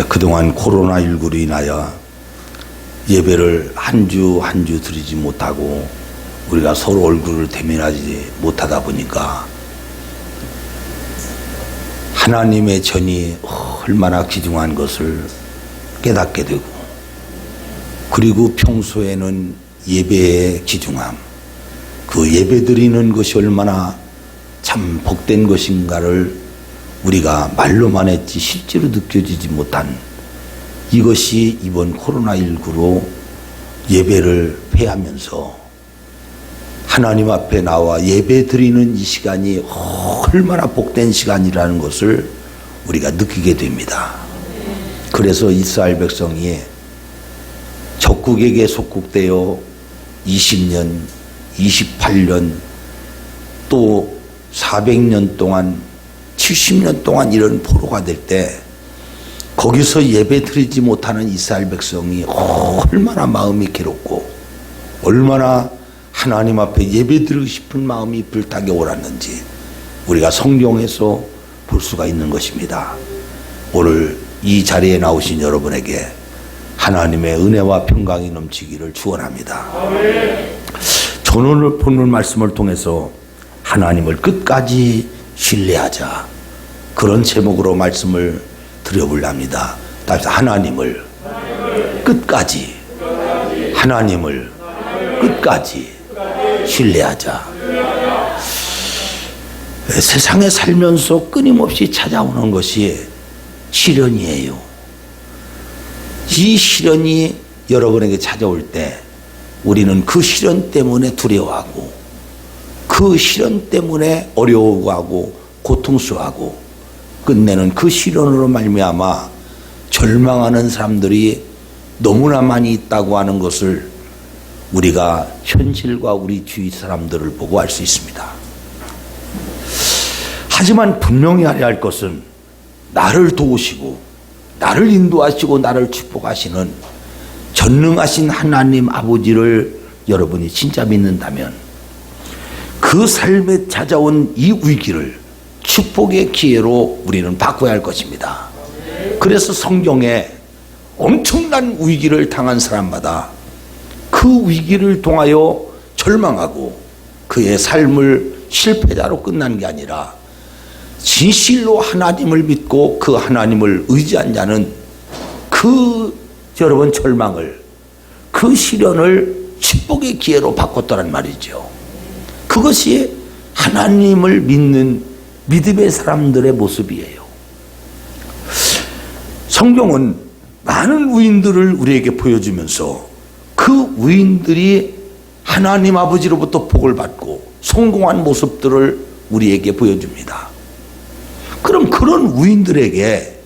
그동안 코로나19로 인하여 예배를 한 주 한 주 드리지 못하고 우리가 서로 얼굴을 대면하지 못하다 보니까 하나님의 전이 얼마나 귀중한 것을 깨닫게 되고, 그리고 평소에는 예배의 귀중함, 그 예배 드리는 것이 얼마나 참 복된 것인가를 우리가 말로만 했지 실제로 느껴지지 못한 이것이 이번 코로나19로 예배를 폐하면서 하나님 앞에 나와 예배 드리는 이 시간이 얼마나 복된 시간이라는 것을 우리가 느끼게 됩니다. 그래서 이스라엘 백성이 적국에게 속국되어 20년, 28년, 또 400년 동안, 70년 동안 이런 포로가 될 때 거기서 예배 드리지 못하는 이스라엘 백성이 얼마나 마음이 괴롭고 얼마나 하나님 앞에 예배 드리고 싶은 마음이 불타게 옳았는지 우리가 성경에서 볼 수가 있는 것입니다. 오늘 이 자리에 나오신 여러분에게 하나님의 은혜와 평강이 넘치기를 축원합니다. 저는 오늘 본문 말씀을 통해서 하나님을 끝까지 신뢰하자, 그런 제목으로 말씀을 드려보려 합니다. 다시 하나님을 끝까지, 하나님을 끝까지 신뢰하자. 세상에 살면서 끊임없이 찾아오는 것이 시련이에요. 이 시련이 여러분에게 찾아올 때 우리는 그 시련 때문에 두려워하고, 그 시련 때문에 어려워하고 고통스러워하고, 끝내는 그 시련으로 말미암아 절망하는 사람들이 너무나 많이 있다고 하는 것을 우리가 현실과 우리 주위 사람들을 보고 알 수 있습니다. 하지만 분명히 알아야 할 것은 나를 도우시고 나를 인도하시고 나를 축복하시는 전능하신 하나님 아버지를 여러분이 진짜 믿는다면 그 삶에 찾아온 이 위기를 축복의 기회로 우리는 바꿔야 할 것입니다. 그래서 성경에 엄청난 위기를 당한 사람마다 그 위기를 통하여 절망하고 그의 삶을 실패자로 끝난 게 아니라 진실로 하나님을 믿고 그 하나님을 의지한 자는 그 여러분 절망을, 그 시련을 축복의 기회로 바꿨다는 말이죠. 그것이 하나님을 믿는 믿음의 사람들의 모습이에요. 성경은 많은 위인들을 우리에게 보여주면서 그 위인들이 하나님 아버지로부터 복을 받고 성공한 모습들을 우리에게 보여줍니다. 그럼 그런 위인들에게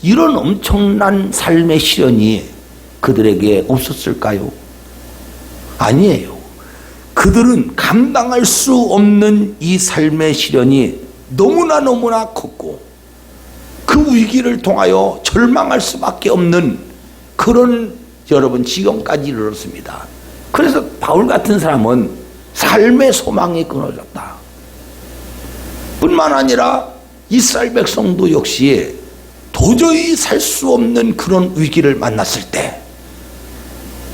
이런 엄청난 삶의 시련이 그들에게 없었을까요? 아니에요. 그들은 감당할 수 없는 이 삶의 시련이 너무나 컸고 그 위기를 통하여 절망할 수밖에 없는 그런 여러분 지경까지 이르렀습니다. 그래서 바울 같은 사람은 삶의 소망이 끊어졌다 뿐만 아니라 이스라엘 백성도 역시 도저히 살 수 없는 그런 위기를 만났을 때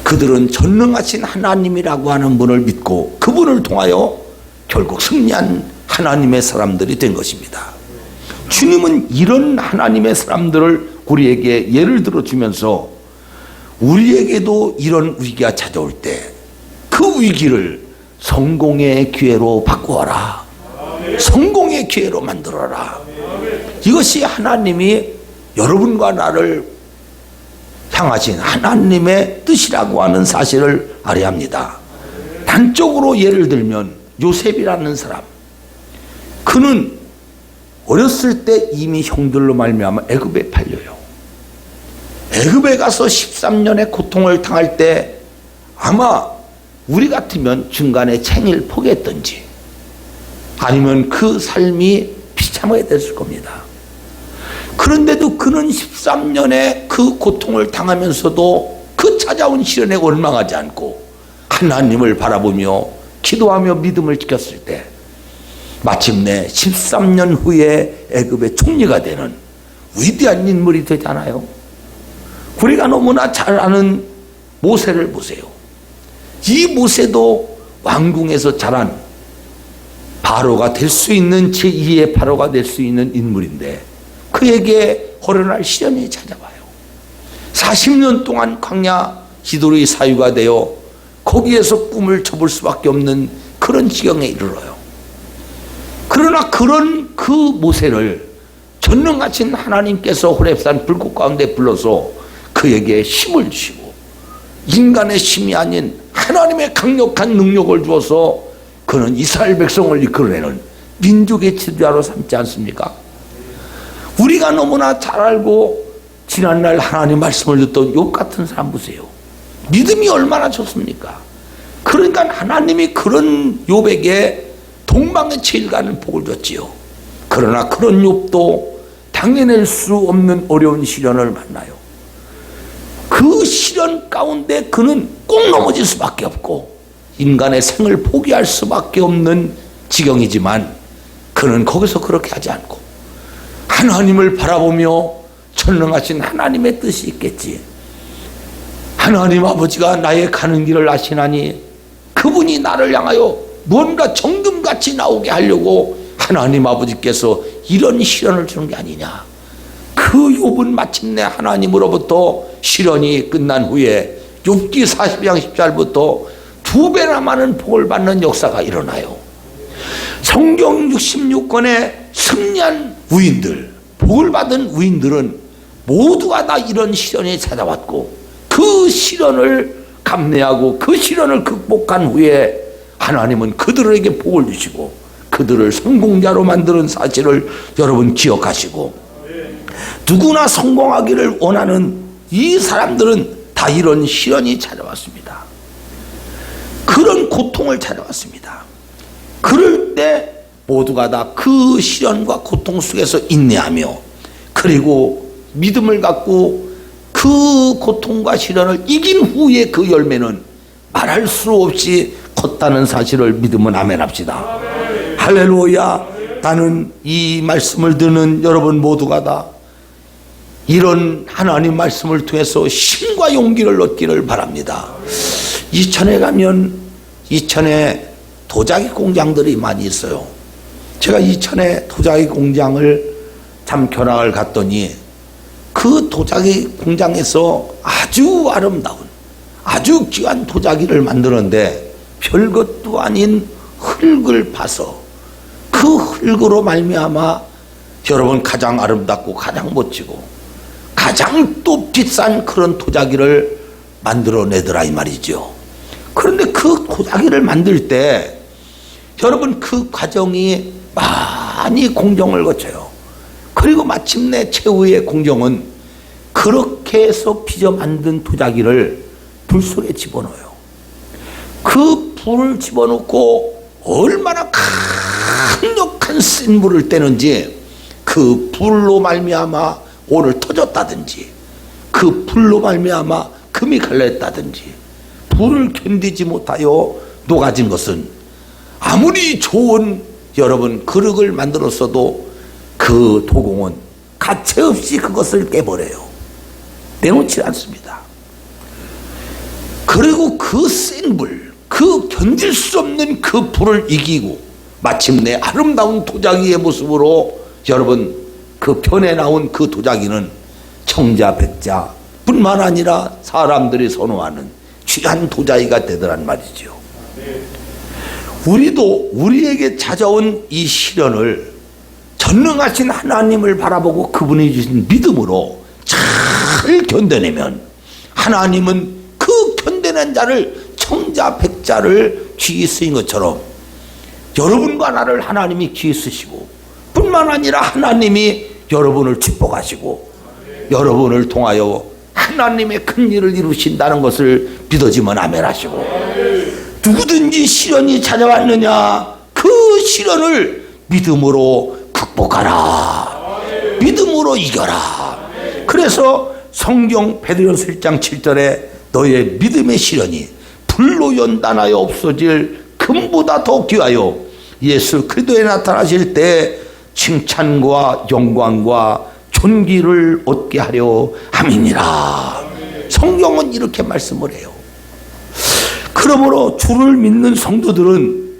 그들은 전능하신 하나님이라고 하는 분을 믿고 그분을 통하여 결국 승리한 하나님의 사람들이 된 것입니다. 주님은 이런 하나님의 사람들을 우리에게 예를 들어주면서 우리에게도 이런 위기가 찾아올 때 그 위기를 성공의 기회로 바꾸어라, 성공의 기회로 만들어라. 이것이 하나님이 여러분과 나를 향하신 하나님의 뜻이라고 하는 사실을 알아야 합니다. 단적으로 예를 들면 요셉이라는 사람, 그는 어렸을 때 이미 형들로 말미암아 애굽에 팔려요. 애굽에 가서 13년의 고통을 당할 때 아마 우리 같으면 중간에 챙일 포기했던지 아니면 그 삶이 비참하게 됐을 겁니다. 그런데도 그는 13년의 그 고통을 당하면서도 그 찾아온 시련에 원망하지 않고 하나님을 바라보며 기도하며 믿음을 지켰을 때 마침내 13년 후에 애굽의 총리가 되는 위대한 인물이 되잖아요. 우리가 너무나 잘 아는 모세를 보세요. 이 모세도 왕궁에서 자란 바로가 될 수 있는 제2의 바로가 될 수 있는 인물인데 그에게 호련할 시련이 찾아와요. 40년 동안 광야 지도의 사유가 되어 거기에서 꿈을 접을 수밖에 없는 그런 지경에 이르러요. 그러나 그런 그 모세를 전능하신 하나님께서 호렙산 불꽃 가운데 불러서 그에게 힘을 주시고 인간의 힘이 아닌 하나님의 강력한 능력을 주어서 그는 이스라엘 백성을 이끌어내는 민족의 지도자로 삼지 않습니까? 우리가 너무나 잘 알고 지난날 하나님 말씀을 듣던 욥 같은 사람 보세요. 믿음이 얼마나 좋습니까? 그러니까 하나님이 그런 욥에게 동방의 제일 가는 복을 줬지요. 그러나 그런 욥도 당해낼 수 없는 어려운 시련을 만나요. 그 시련 가운데 그는 꼭 넘어질 수밖에 없고 인간의 생을 포기할 수밖에 없는 지경이지만 그는 거기서 그렇게 하지 않고 하나님을 바라보며 전능하신 하나님의 뜻이 있겠지. 하나님 아버지가 나의 가는 길을 아시나니 그분이 나를 향하여 무언가 정금같이 나오게 하려고 하나님 아버지께서 이런 시련을 주는 게 아니냐. 그 욥은 마침내 하나님으로부터 시련이 끝난 후에 욥기 40장 10절부터 2배나 많은 복을 받는 역사가 일어나요. 성경 66권의 승리한 위인들, 복을 받은 위인들은 모두가 다 이런 시련이 찾아왔고 그 시련을 감내하고 그 시련을 극복한 후에 하나님은 그들에게 복을 주시고 그들을 성공자로 만드는 사실을 여러분 기억하시고 누구나 성공하기를 원하는 이 사람들은 다 이런 시련이 찾아왔습니다. 그런 고통을 찾아왔습니다. 그럴 때 모두가 다 그 시련과 고통 속에서 인내하며 그리고 믿음을 갖고 그 고통과 시련을 이긴 후에 그 열매는 말할 수 없이 컸다는 사실을 믿으면 아멘합시다. 할렐루야. 나는 이 말씀을 듣는 여러분 모두가 다 이런 하나님 말씀을 통해서 힘과 용기를 얻기를 바랍니다. 이천에 가면 이천에 도자기 공장들이 많이 있어요. 제가 이천에 도자기 공장을 참 견학을 갔더니 그 도자기 공장에서 아주 아름다운 아주 귀한 도자기를 만드는데 별것도 아닌 흙을 파서 그 흙으로 말미암아 여러분 가장 아름답고 가장 멋지고 가장 또 비싼 그런 도자기를 만들어내더라 이 말이죠. 그런데 그 도자기를 만들 때 여러분 그 과정이 많이 공정을 거쳐요. 그리고 마침내 최후의 공정은 그렇게 해서 빚어 만든 도자기를 불 속에 집어넣어요. 그 불을 집어넣고 얼마나 강력한 센 불을 떼는지 그 불로 말미암아 오늘 터졌다든지 그 불로 말미암아 금이 갈렸다든지 불을 견디지 못하여 녹아진 것은 아무리 좋은 여러분 그릇을 만들었어도 그 도공은 가차없이 그것을 깨버려요. 내놓지 않습니다. 그리고 그 센 불, 그 견딜 수 없는 그 불을 이기고 마침내 아름다운 도자기의 모습으로 여러분 그 편에 나온 그 도자기는 청자 백자 뿐만 아니라 사람들이 선호하는 귀한 도자기가 되더란 말이죠. 우리도 우리에게 찾아온 이 시련을 전능하신 하나님을 바라보고 그분이 주신 믿음으로 잘 견뎌내면 하나님은 그 견뎌낸 자를 청자 백자를 귀히 쓰인 것처럼 여러분과 나를 하나님이 귀히 쓰시고 뿐만 아니라 하나님이 여러분을 축복하시고 여러분을 통하여 하나님의 큰 일을 이루신다는 것을 믿어지면 아멘 하시고 누구든지 시련이 찾아왔느냐 그 시련을 믿음으로 극복하라. 믿음으로 이겨라. 그래서 성경 베드로전서 1장 7절에 너의 믿음의 시련이 불로 연단하여 없어질 금보다 더 귀하여 예수 그리스도에 나타나실 때 칭찬과 영광과 존귀를 얻게 하려 함이니라. 성경은 이렇게 말씀을 해요. 그러므로 주를 믿는 성도들은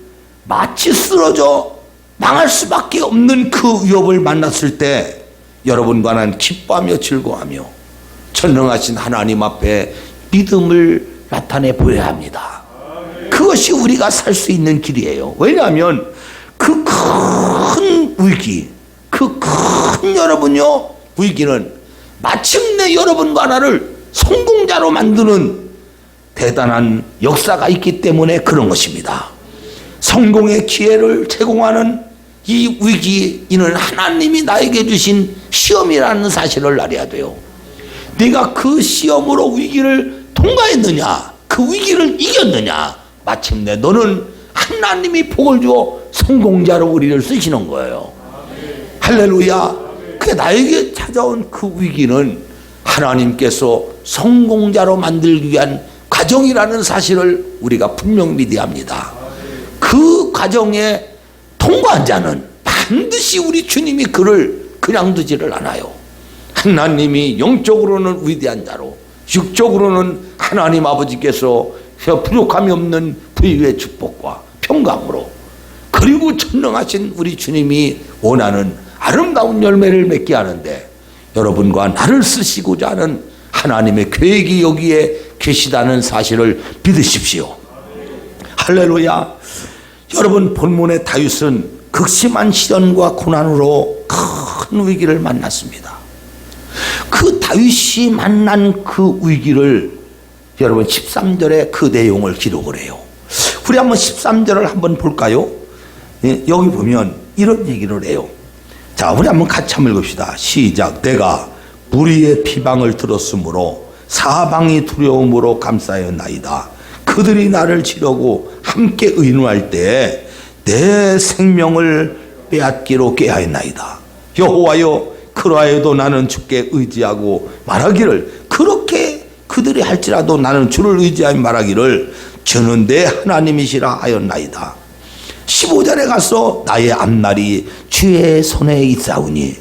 마치 쓰러져 망할 수밖에 없는 그 위협을 만났을 때 여러분과 나는 기뻐하며 즐거워하며 전능하신 하나님 앞에 믿음을 나타내 보여야 합니다. 그것이 우리가 살 수 있는 길이에요. 왜냐하면 그 큰 위기, 그 큰 여러분요 위기는 마침내 여러분과 나를 성공자로 만드는 대단한 역사가 있기 때문에 그런 것입니다. 성공의 기회를 제공하는 이 위기, 이는 하나님이 나에게 주신 시험이라는 사실을 알아야 돼요. 네가 그 시험으로 위기를 통과했느냐, 그 위기를 이겼느냐, 마침내 너는 하나님이 복을 주어 성공자로 우리를 쓰시는 거예요. 할렐루야. 그 나에게 찾아온 그 위기는 하나님께서 성공자로 만들기 위한 과정이라는 사실을 우리가 분명히 믿어야 합니다. 그 과정에 통과한 자는 반드시 우리 주님이 그를 그냥 두지를 않아요. 하나님이 영적으로는 위대한 자로, 육적으로는 하나님 아버지께서 부족함이 없는 부유의 축복과 평강으로, 그리고 전능하신 우리 주님이 원하는 아름다운 열매를 맺게 하는데 여러분과 나를 쓰시고자 하는 하나님의 계획이 여기에 계시다는 사실을 믿으십시오. 할렐루야. 여러분, 본문의 다윗은 극심한 시련과 고난으로 큰 위기를 만났습니다. 그 다윗이 만난 그 위기를 여러분 13절에 그 내용을 기록을 해요. 우리 한번 13절을 한번 볼까요? 예, 여기 보면 이런 얘기를 해요. 자, 우리 한번 같이 한번 읽읍시다. 시작. 내가 무리의 비방을 들었으므로 사방이 두려움으로 감싸였나이다. 그들이 나를 치려고 함께 의논할 때 내 생명을 빼앗기로 꾀하였나이다. 여호와여, 그러하여도 나는 주께 의지하고 말하기를, 그렇게 그들이 할지라도 나는 주를 의지하여 말하기를, 주는 내 하나님이시라 하였나이다. 15절에 가서 나의 앞날이 주의 손에 있사오니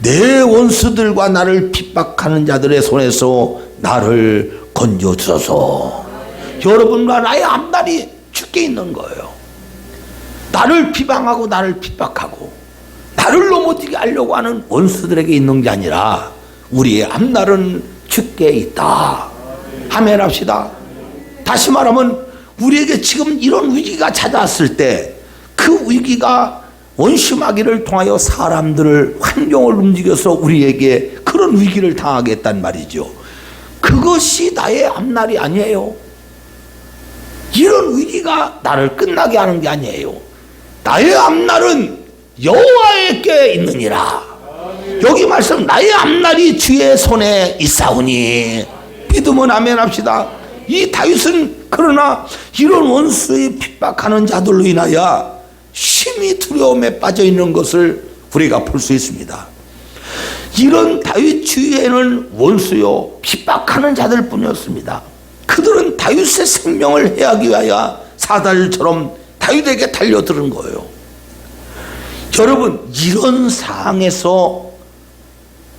내 원수들과 나를 핍박하는 자들의 손에서 나를 건져주소서. 여러분과 나의 앞날이 주께 있는 거예요. 나를 비방하고 나를 핍박하고 나를 넘어지게 하려고 하는 원수들에게 있는 게 아니라 우리의 앞날은 주께 있다. 아멘 합시다. 다시 말하면 우리에게 지금 이런 위기가 찾아왔을 때 그 위기가 원심하기를 통하여 사람들을, 환경을 움직여서 우리에게 그런 위기를 당하게 했단 말이죠. 그것이 나의 앞날이 아니에요. 이런 위기가 나를 끝나게 하는 게 아니에요. 나의 앞날은 여호와에게 있느니라. 여기 말씀, 나의 앞날이 주의 손에 있사오니. 믿으면 아멘 합시다. 이 다윗은 그러나 이런 원수의 핍박하는 자들로 인하여 심히 두려움에 빠져 있는 것을 우리가 볼 수 있습니다. 이런 다윗 주위에는 원수요 핍박하는 자들 뿐이었습니다. 그들은 다윗의 생명을 해하기 위하여 사다리처럼 다윗에게 달려드는 거예요. 여러분, 이런 상황에서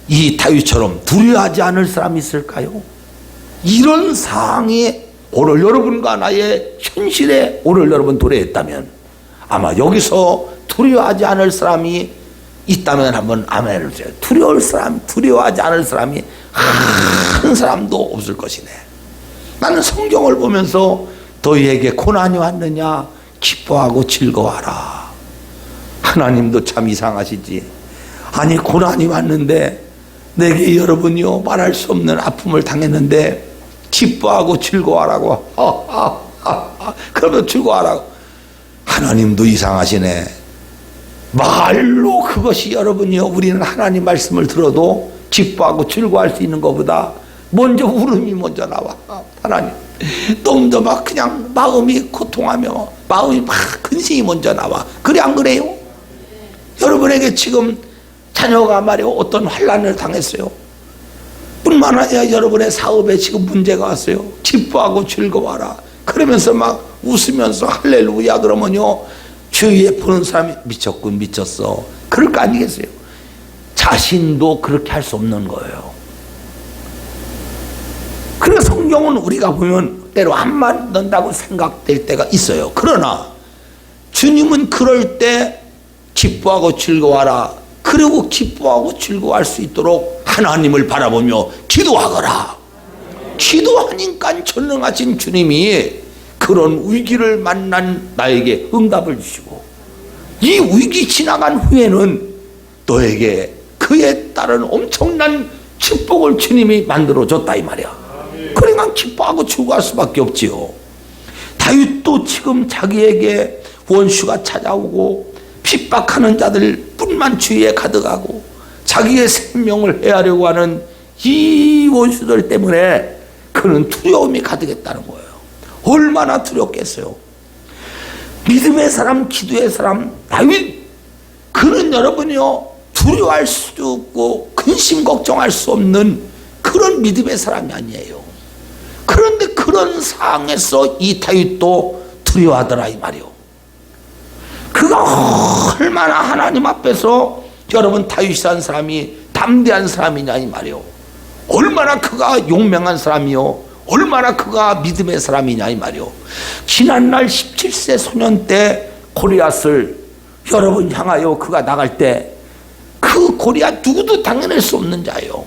이 다윗처럼 두려워하지 않을 사람이 있을까요? 이런 상황에 오늘 여러분과 나의 현실에 오늘 여러분 도래했다면 아마 여기서 두려워하지 않을 사람이 있다면 한번 아멘을 주세요. 두려워하지 않을 사람이 한 사람도 없을 것이네. 나는 성경을 보면서 너희에게 고난이 왔느냐 기뻐하고 즐거워하라. 하나님도 참 이상하시지. 아니, 고난이 왔는데 내게 여러분이요 말할 수 없는 아픔을 당했는데 기뻐하고 즐거워하라고. 그러면 즐거워하라고. 하나님도 이상하시네. 말로 그것이 여러분이요, 우리는 하나님 말씀을 들어도 기뻐하고 즐거워할 수 있는 것보다 먼저 울음이 먼저 나와. 하나님, 너무 막 그냥 마음이 고통하며 마음이 막 근심이 먼저 나와. 그래 안 그래요? 여러분에게 지금 자녀가 말이요 어떤 환난을 당했어요. 뿐만 아니라 여러분의 사업에 지금 문제가 왔어요. 기뻐하고 즐거워하라. 그러면서 막 웃으면서 할렐루야 그러면요, 주위에 보는 사람이 미쳤군, 미쳤어. 그럴 거 아니겠어요? 자신도 그렇게 할 수 없는 거예요. 그래서 성경은 우리가 보면 때로 안 맞는다고 생각될 때가 있어요. 그러나 주님은 그럴 때 기뻐하고 즐거워하라. 그리고 기뻐하고 즐거워할 수 있도록 하나님을 바라보며 기도하거라. 기도하니까 전능하신 주님이 그런 위기를 만난 나에게 응답을 주시고, 이 위기 지나간 후에는 너에게 그에 따른 엄청난 축복을 주님이 만들어줬다 이 말이야. 그러니까 기뻐하고 즐거워할 수밖에 없지요. 다윗도 지금 자기에게 원수가 찾아오고 핍박하는 자들 뿐만 주위에 가득하고 자기의 생명을 해하려고 하는 이 원수들 때문에 그는 두려움이 가득했다는 거예요. 얼마나 두렵겠어요. 믿음의 사람, 기도의 사람 다윗, 그는 여러분이요 두려워할 수도 없고 근심 걱정할 수 없는 그런 믿음의 사람이 아니에요. 그런데 그런 상황에서 이 다윗도 두려워하더라 이 말이요. 그가 얼마나 하나님 앞에서 여러분 다윗이라는 사람이 담대한 사람이냐 이 말이요. 얼마나 그가 용맹한 사람이요, 얼마나 그가 믿음의 사람이냐 이 말이요. 지난날 17세 소년 때 골리앗을 여러분 향하여 그가 나갈 때 그 골리앗 누구도 당해낼 수 없는 자예요.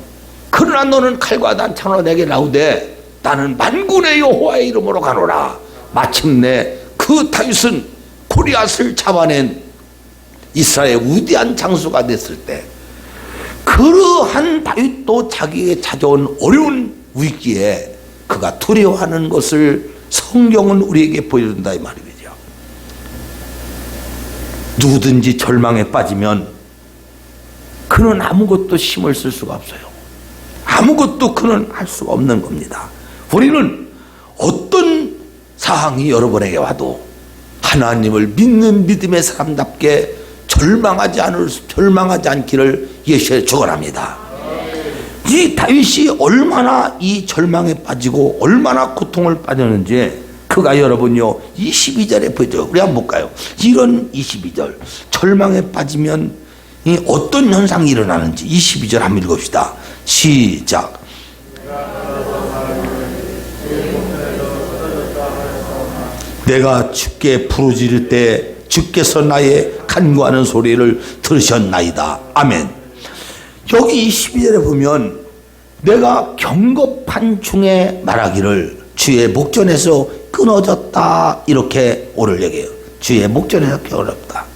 그러나 너는 칼과 단창으로 내게 나오되 나는 만군의 여호와의 이름으로 가노라. 마침내 그 다윗은 골리앗을 잡아낸 이스라엘의 위대한 장수가 됐을 때, 그러한 다윗도 자기에게 찾아온 어려운 위기에 그가 두려워하는 것을 성경은 우리에게 보여준다 이 말이죠. 누구든지 절망에 빠지면 그는 아무것도 힘을 쓸 수가 없어요. 아무것도 그는 할 수가 없는 겁니다. 우리는 어떤 상황이 여러분에게 와도 하나님을 믿는 믿음의 사람답게 절망하지 않기를 예수에 축원합니다. 이 다윗이 얼마나 이 절망에 빠지고 얼마나 고통을 빠졌는지 그가 여러분요 22절에 보죠. 우리 한번 볼까요? 이런 22절, 절망에 빠지면 이 어떤 현상이 일어나는지 22절 한번 읽읍시다. 시작. 내가 주께 부르짖을 때 주께서 나의 간구하는 소리를 들으셨나이다. 아멘. 여기 22절에 보면 내가 경겁한 중에 말하기를 주의 목전에서 끊어졌다 이렇게 오늘 얘기해요. 주의 목전에서 끊어졌다.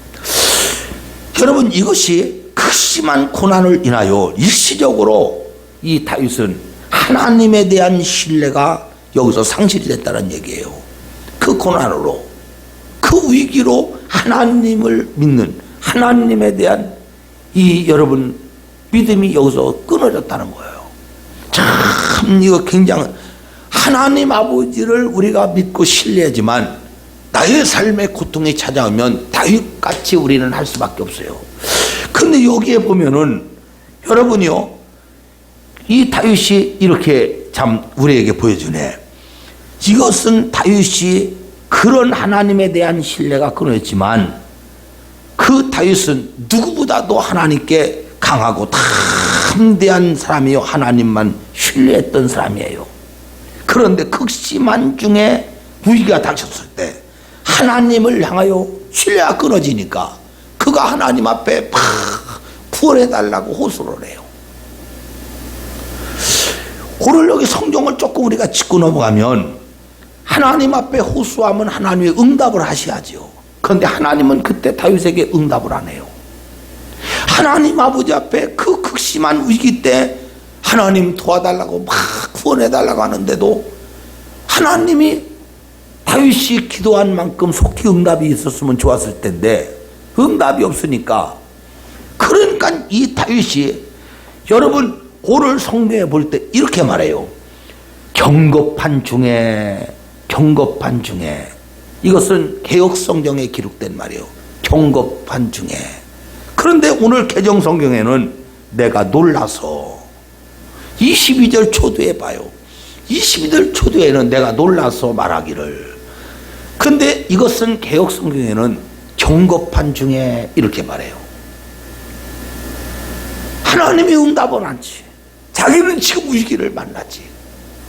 여러분, 이것이 극심한 고난을 인하여 일시적으로 이 다윗은 하나님에 대한 신뢰가 여기서 상실이 됐다는 얘기예요. 그 고난으로, 그 위기로 하나님을 믿는, 하나님에 대한 이 여러분 믿음이 여기서 끊어졌다는 거예요. 참 이거 굉장히, 하나님 아버지를 우리가 믿고 신뢰하지만 나의 삶의 고통이 찾아오면 다윗같이 우리는 할 수밖에 없어요. 근데 여기에 보면은 여러분이요, 이 다윗이 이렇게 참 우리에게 보여주네. 이것은 다윗이 그런 하나님에 대한 신뢰가 끊어졌지만 그 다윗은 누구보다도 하나님께 강하고 담대한 사람이요, 하나님만 신뢰했던 사람이에요. 그런데 극심한 중에 위기가 닥쳤을 때 하나님을 향하여 신뢰가 끊어지니까 그가 하나님 앞에 팍 구원해달라고 호소를 해요. 오늘 여기 성경을 조금 우리가 짚고 넘어가면 하나님 앞에 호소하면 하나님이 응답을 하셔야죠. 그런데 하나님은 그때 다윗에게 응답을 안 해요. 하나님 아버지 앞에 그 극심한 위기 때 하나님 도와달라고 막 구원해달라고 하는데도 하나님이 다윗이 기도한 만큼 속히 응답이 있었으면 좋았을 텐데 응답이 없으니까, 그러니까 이 다윗이 여러분 오늘 성경에 볼 때 이렇게 말해요. 경겁한 중에, 경겁한 중에. 이것은 개역 성경에 기록된 말이에요. 경겁한 중에. 그런데 오늘 개정 성경에는 내가 놀라서, 22절 초두에 봐요. 22절 초두에는 내가 놀라서 말하기를. 근데 이것은 개역 성경에는 경겁한 중에 이렇게 말해요. 하나님이 응답은 않지. 자기는 지금 위기를 만나지.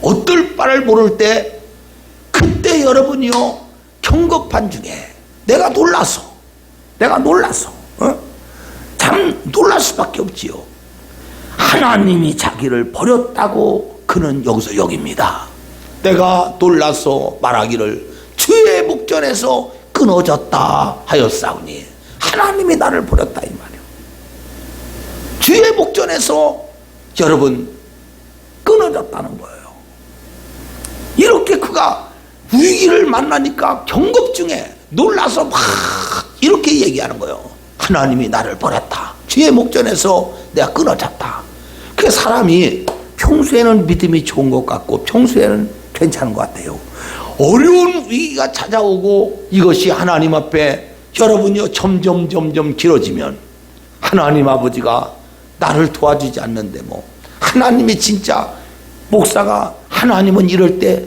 어떨 바를 모를 때 그때 여러분이요 경겁한 중에 내가 놀라서 참 놀랄 수밖에 없지요. 하나님이 자기를 버렸다고 그는 여기서 여깁니다. 내가 놀라서 말하기를 주의 목전에서 끊어졌다 하였사오니 하나님이 나를 버렸다 이 말이요. 주의 목전에서 여러분 끊어졌다는 거예요. 이렇게 그가 위기를 만나니까 경급 중에 놀라서 막 이렇게 얘기하는 거예요. 하나님이 나를 버렸다. 주의 목전에서 내가 끊어졌다. 그 사람이 평소에는 믿음이 좋은 것 같고 평소에는 괜찮은 것 같아요. 어려운 위기가 찾아오고 이것이 하나님 앞에 여러분이요 점점 길어지면 하나님 아버지가 나를 도와주지 않는데 뭐 하나님이 진짜 목사가 하나님은 이럴 때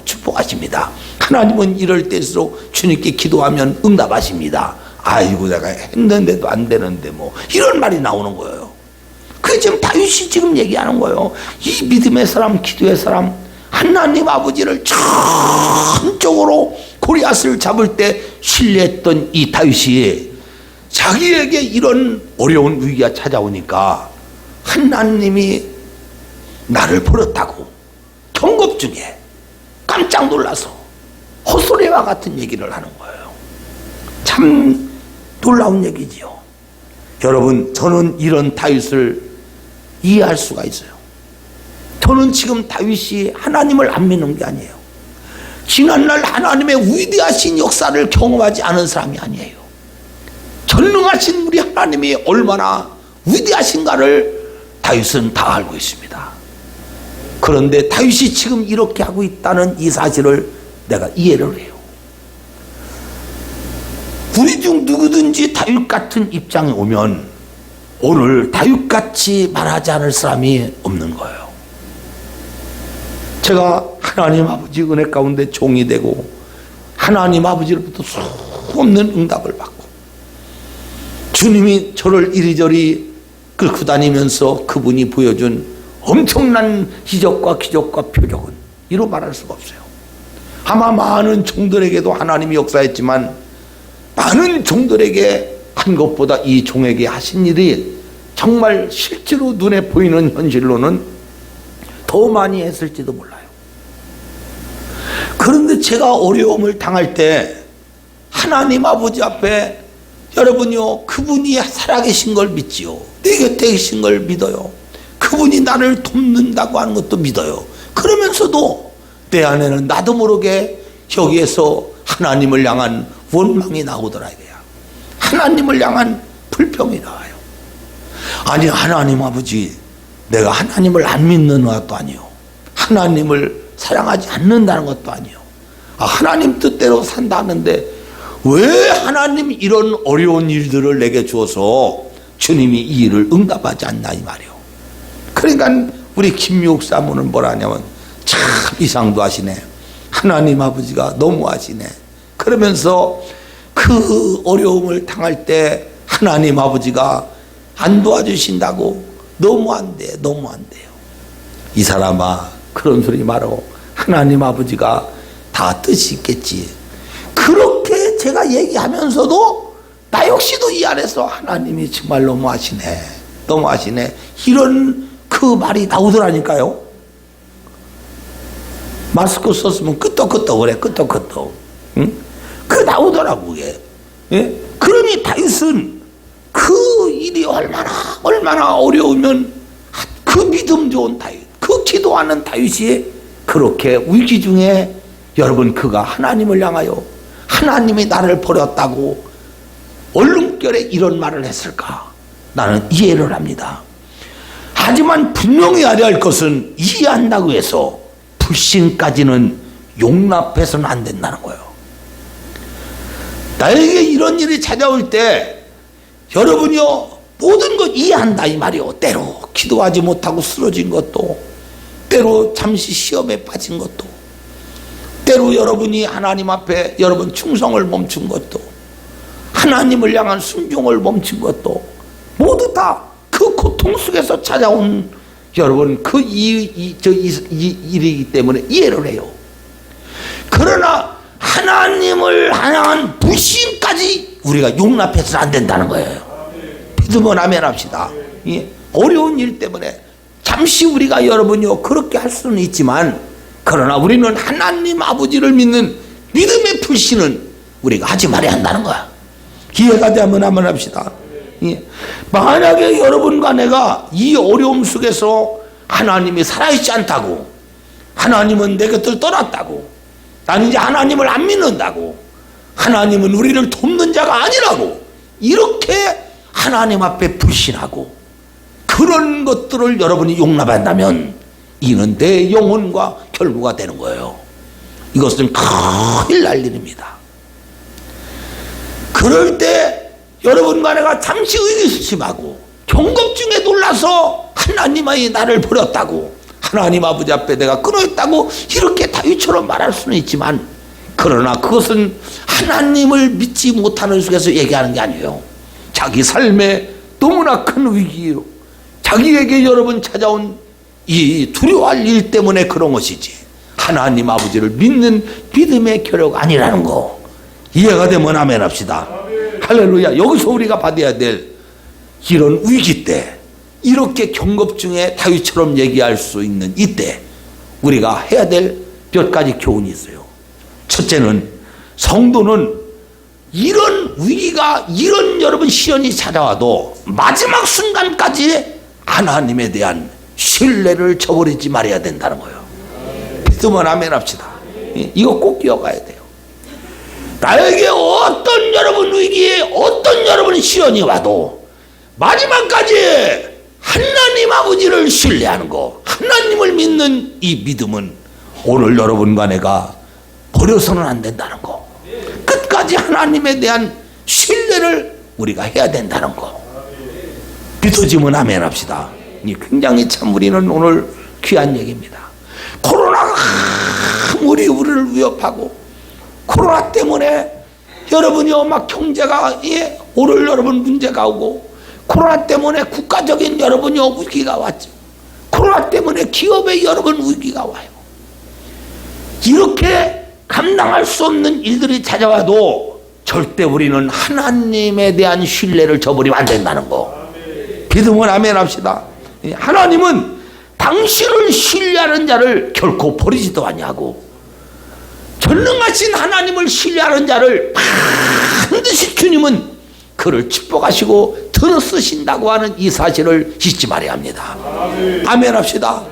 축복하십니다. 하나님은 이럴 때일수록 주님께 기도하면 응답하십니다. 아이고 내가 했는데도 안 되는데 뭐 이런 말이 나오는 거예요. 그게 지금 다윗이 지금 얘기하는 거예요. 이 믿음의 사람, 기도의 사람, 하나님 아버지를 전적으로 골리앗을 잡을 때 신뢰했던 이 다윗이 자기에게 이런 어려운 위기가 찾아오니까 하나님이 나를 버렸다고 경급 중에 깜짝 놀라서 헛소리와 같은 얘기를 하는 거예요. 참 놀라운 얘기지요. 여러분, 저는 이런 다윗을 이해할 수가 있어요. 저는 지금 다윗이 하나님을 안 믿는 게 아니에요. 지난날 하나님의 위대하신 역사를 경험하지 않은 사람이 아니에요. 전능하신 우리 하나님이 얼마나 위대하신가를 다윗은 다 알고 있습니다. 그런데 다윗이 지금 이렇게 하고 있다는 이 사실을 내가 이해를 해요. 우리 중 누구든지 다윗 같은 입장에 오면 오늘 다윗같이 말하지 않을 사람이 없는 거예요. 제가 하나님 아버지 은혜 가운데 종이 되고 하나님 아버지로부터 수없는 응답을 받고 주님이 저를 이리저리 끌고 다니면서 그분이 보여준 엄청난 기적과 표적은 이루 말할 수가 없어요. 아마 많은 종들에게도 하나님이 역사했지만 많은 종들에게 한 것보다 이 종에게 하신 일이 정말 실제로 눈에 보이는 현실로는 더 많이 했을지도 몰라요. 그런데 제가 어려움을 당할 때 하나님 아버지 앞에 여러분요 그분이 살아계신 걸 믿지요. 내 곁에 계신 걸 믿어요. 그분이 나를 돕는다고 하는 것도 믿어요. 그러면서도 내 안에는 나도 모르게 여기에서 하나님을 향한 원망이 나오더라 이거야. 하나님을 향한 불평이 나와요. 아니 하나님 아버지 내가 하나님을 안 믿는 것도 아니요. 하나님을 사랑하지 않는다는 것도 아니요. 하나님 뜻대로 산다는데 왜 하나님 이런 어려운 일들을 내게 주어서 주님이 이 일을 응답하지 않나 이 말이요. 그러니까 우리 김미옥 사모는 뭐라 하냐면 참 이상도 하시네. 하나님 아버지가 너무하시네. 그러면서 그 어려움을 당할 때 하나님 아버지가 안 도와주신다고 너무 안 돼, 너무 안 돼요. 이 사람아 그런 소리 말어. 하나님 아버지가 다 뜻이 있겠지. 그렇게 제가 얘기하면서도 나 역시도 이 안에서 하나님이 정말 너무하시네, 너무하시네 이런 그 말이 나오더라니까요. 마스크 썼으면 끄떡끄떡 그래, 끄떡끄떡. 응? 그 나오더라고 그게. 예? 그러니 다윗은 그 일이 얼마나 어려우면 그 믿음 좋은 다윗, 그 기도하는 다윗이 그렇게 위기 중에 여러분 그가 하나님을 향하여 하나님이 나를 버렸다고 얼른결에 이런 말을 했을까? 나는 이해를 합니다. 하지만 분명히 알아야 할 것은 이해한다고 해서 불신까지는 용납해서는 안 된다는 거예요. 나에게 이런 일이 찾아올 때 여러분이요 모든 것 이해한다 이 말이요. 때로 기도하지 못하고 쓰러진 것도, 때로 잠시 시험에 빠진 것도, 때로 여러분이 하나님 앞에 여러분 충성을 멈춘 것도, 하나님을 향한 순종을 멈춘 것도 모두 다 그 고통 속에서 찾아온 여러분 그 일이기 때문에 이해를 해요. 그러나 하나님을 향한 불신까지 우리가 용납해서는 안 된다는 거예요. 믿으면 아멘 합시다. 어려운 일 때문에 잠시 우리가 여러분요 그렇게 할 수는 있지만, 그러나 우리는 하나님 아버지를 믿는 믿음의 불신은 우리가 하지 말아야 한다는 거야. 이해가 되면 아멘 합시다. 만약에 여러분과 내가 이 어려움 속에서 하나님이 살아있지 않다고, 하나님은 내 곁을 떠났다고, 나는 이제 하나님을 안 믿는다고, 하나님은 우리를 돕는 자가 아니라고, 이렇게 하나님 앞에 불신하고 그런 것들을 여러분이 용납한다면 이는 내 영혼과 결부가 되는 거예요. 이것은 큰일 날 일입니다. 그럴 때 여러분과 내가 잠시 의기소침하고 경겁증에 놀라서 하나님이 나를 버렸다고, 하나님 아버지 앞에 내가 끊어있다고 이렇게 다윗처럼 말할 수는 있지만, 그러나 그것은 하나님을 믿지 못하는 속에서 얘기하는 게 아니에요. 자기 삶에 너무나 큰 위기로 자기에게 여러분 찾아온 이 두려워할 일 때문에 그런 것이지, 하나님 아버지를 믿는 믿음의 결여가 아니라는 거 이해가 되면 아멘 합시다. 할렐루야. 여기서 우리가 받아야 될 이런 위기 때, 이렇게 경겁중에 다윗처럼 얘기할 수 있는 이때 우리가 해야 될 몇 가지 교훈이 있어요. 첫째는, 성도는 이런 위기가, 이런 여러분 시련이 찾아와도 마지막 순간까지 하나님에 대한 신뢰를 저버리지 말아야 된다는 거예요. 믿으면 아멘 합시다. 이거 꼭 기억해야 돼요. 나에게 어떤 여러분 위기에 어떤 여러분 시련이 와도 마지막까지 하나님 아버지를 신뢰하는 거, 하나님을 믿는 이 믿음은 오늘 여러분과 내가 버려서는 안 된다는 거, 끝까지 하나님에 대한 신뢰를 우리가 해야 된다는 거 믿어지면 아멘 합시다. 굉장히 참 우리는 오늘 귀한 얘기입니다. 코로나가 아무리 우리를 위협하고, 코로나 때문에 여러분이요 막 경제가 오늘 여러분 문제가 오고, 코로나 때문에 국가적인 여러분이요 위기가 왔죠. 코로나 때문에 기업의 여러분 위기가 와요. 이렇게 감당할 수 없는 일들이 찾아와도 절대 우리는 하나님에 대한 신뢰를 저버리면 안 된다는 거 믿으면 아멘 합시다. 하나님은 당신을 신뢰하는 자를 결코 버리지도 아니하고, 전능하신 하나님을 신뢰하는 자를 반드시 주님은 그를 축복하시고 들어 쓰신다고 하는 이 사실을 잊지 말아야 합니다. 아멘 합시다.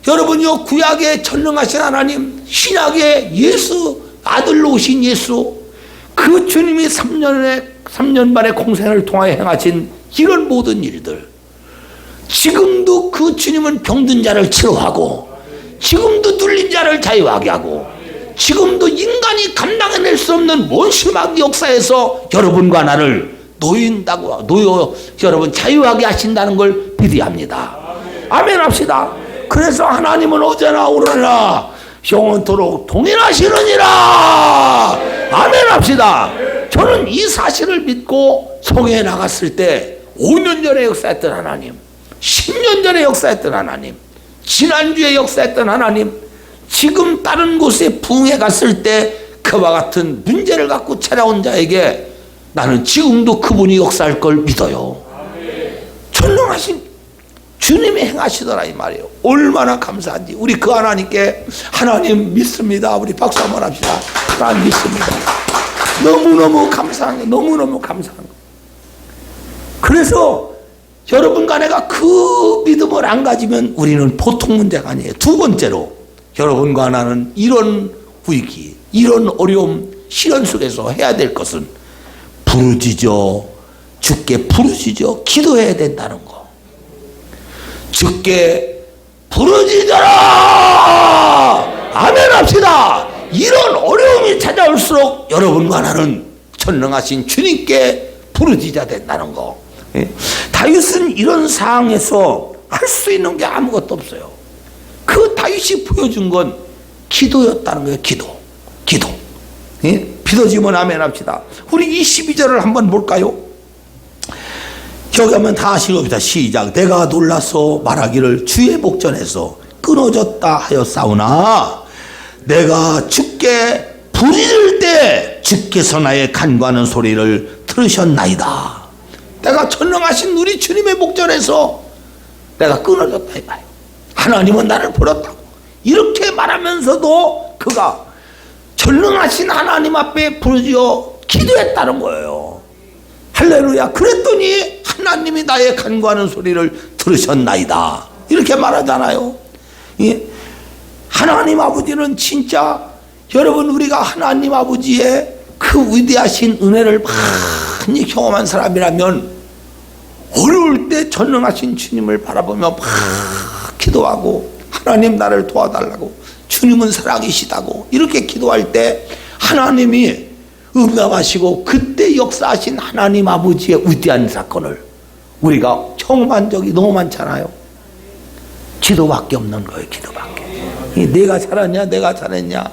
여러분요, 구약의 전능하신 하나님, 신약의 예수, 아들로 오신 예수, 그 주님이 3년 만에 공생을 통하여 행하신 이런 모든 일들, 지금도 그 주님은 병든 자를 치료하고, 지금도 눌린 자를 자유하게 하고, 지금도 인간이 감당해낼 수 없는 원수막 역사에서 여러분과 나를 여러분 자유하게 하신다는 걸 믿어야 합니다. 아멘 합시다. 그래서 하나님은 어제나 오늘나 영원토록 동일하시느니라. 아멘 합시다. 저는 이 사실을 믿고 성회에 나갔을 때 5년 전에 역사했던 하나님, 10년 전에 역사했던 하나님, 지난주에 역사했던 하나님, 지금 다른 곳에 부흥회 갔을 때 그와 같은 문제를 갖고 찾아온 자에게 나는 지금도 그분이 역사할 걸 믿어요. 전능하신 주님이 행하시더라 이 말이에요. 얼마나 감사한지. 우리 그 하나님께 하나님 믿습니다. 우리 박수 한번 합시다. 하나님 믿습니다. 너무너무 감사한 거, 너무너무 감사한 거. 그래서 여러분과 내가 그 믿음을 안 가지면 우리는 보통 문제가 아니에요. 두 번째로, 여러분과 나는 이런 위기, 이런 어려움, 시련 속에서 해야 될 것은 부르짖어, 주께 부르짖어 기도해야 된다는 거. 주께 부르짖어라. 아멘 합시다. 이런 어려움이 찾아올수록 여러분과 나는 전능하신 주님께 부르짖어야 된다는 거. 다윗은 이런 상황에서 할 수 있는 게 아무것도 없어요. 그 다윗이 보여준 건 기도였다는 거예요. 기도. 믿어지면 아멘 합시다. 우리 이 12절을 한번 볼까요? 여기 하면 다 아시렵니다. 시작. 내가 놀라서 말하기를 주의 목전에서 끊어졌다 하였사오나 내가 주께 부르짖을 때 주께서 나의 간구하는 소리를 들으셨나이다. 내가 전능하신 우리 주님의 목전에서 내가 끊어졌다 이봐요. 하나님은 나를 버렸다고 이렇게 말하면서도 그가 전능하신 하나님 앞에 부르짖어 기도했다는 거예요. 할렐루야. 그랬더니 하나님이 나의 간구하는 소리를 들으셨나이다 이렇게 말하잖아요. 예? 하나님 아버지는 진짜 여러분 우리가 하나님 아버지의 그 위대하신 은혜를 많이 경험한 사람이라면 어려울 때 전능하신 주님을 바라보며 막 기도하고 하나님 나를 도와달라고 주님은 사랑이시다고 이렇게 기도할 때 하나님이 응답하시고 그때 역사하신 하나님 아버지의 위대한 사건을 우리가 경험한 적이 너무 많잖아요. 기도밖에 없는 거예요. 기도밖에. 내가 잘하냐 내가 잘했냐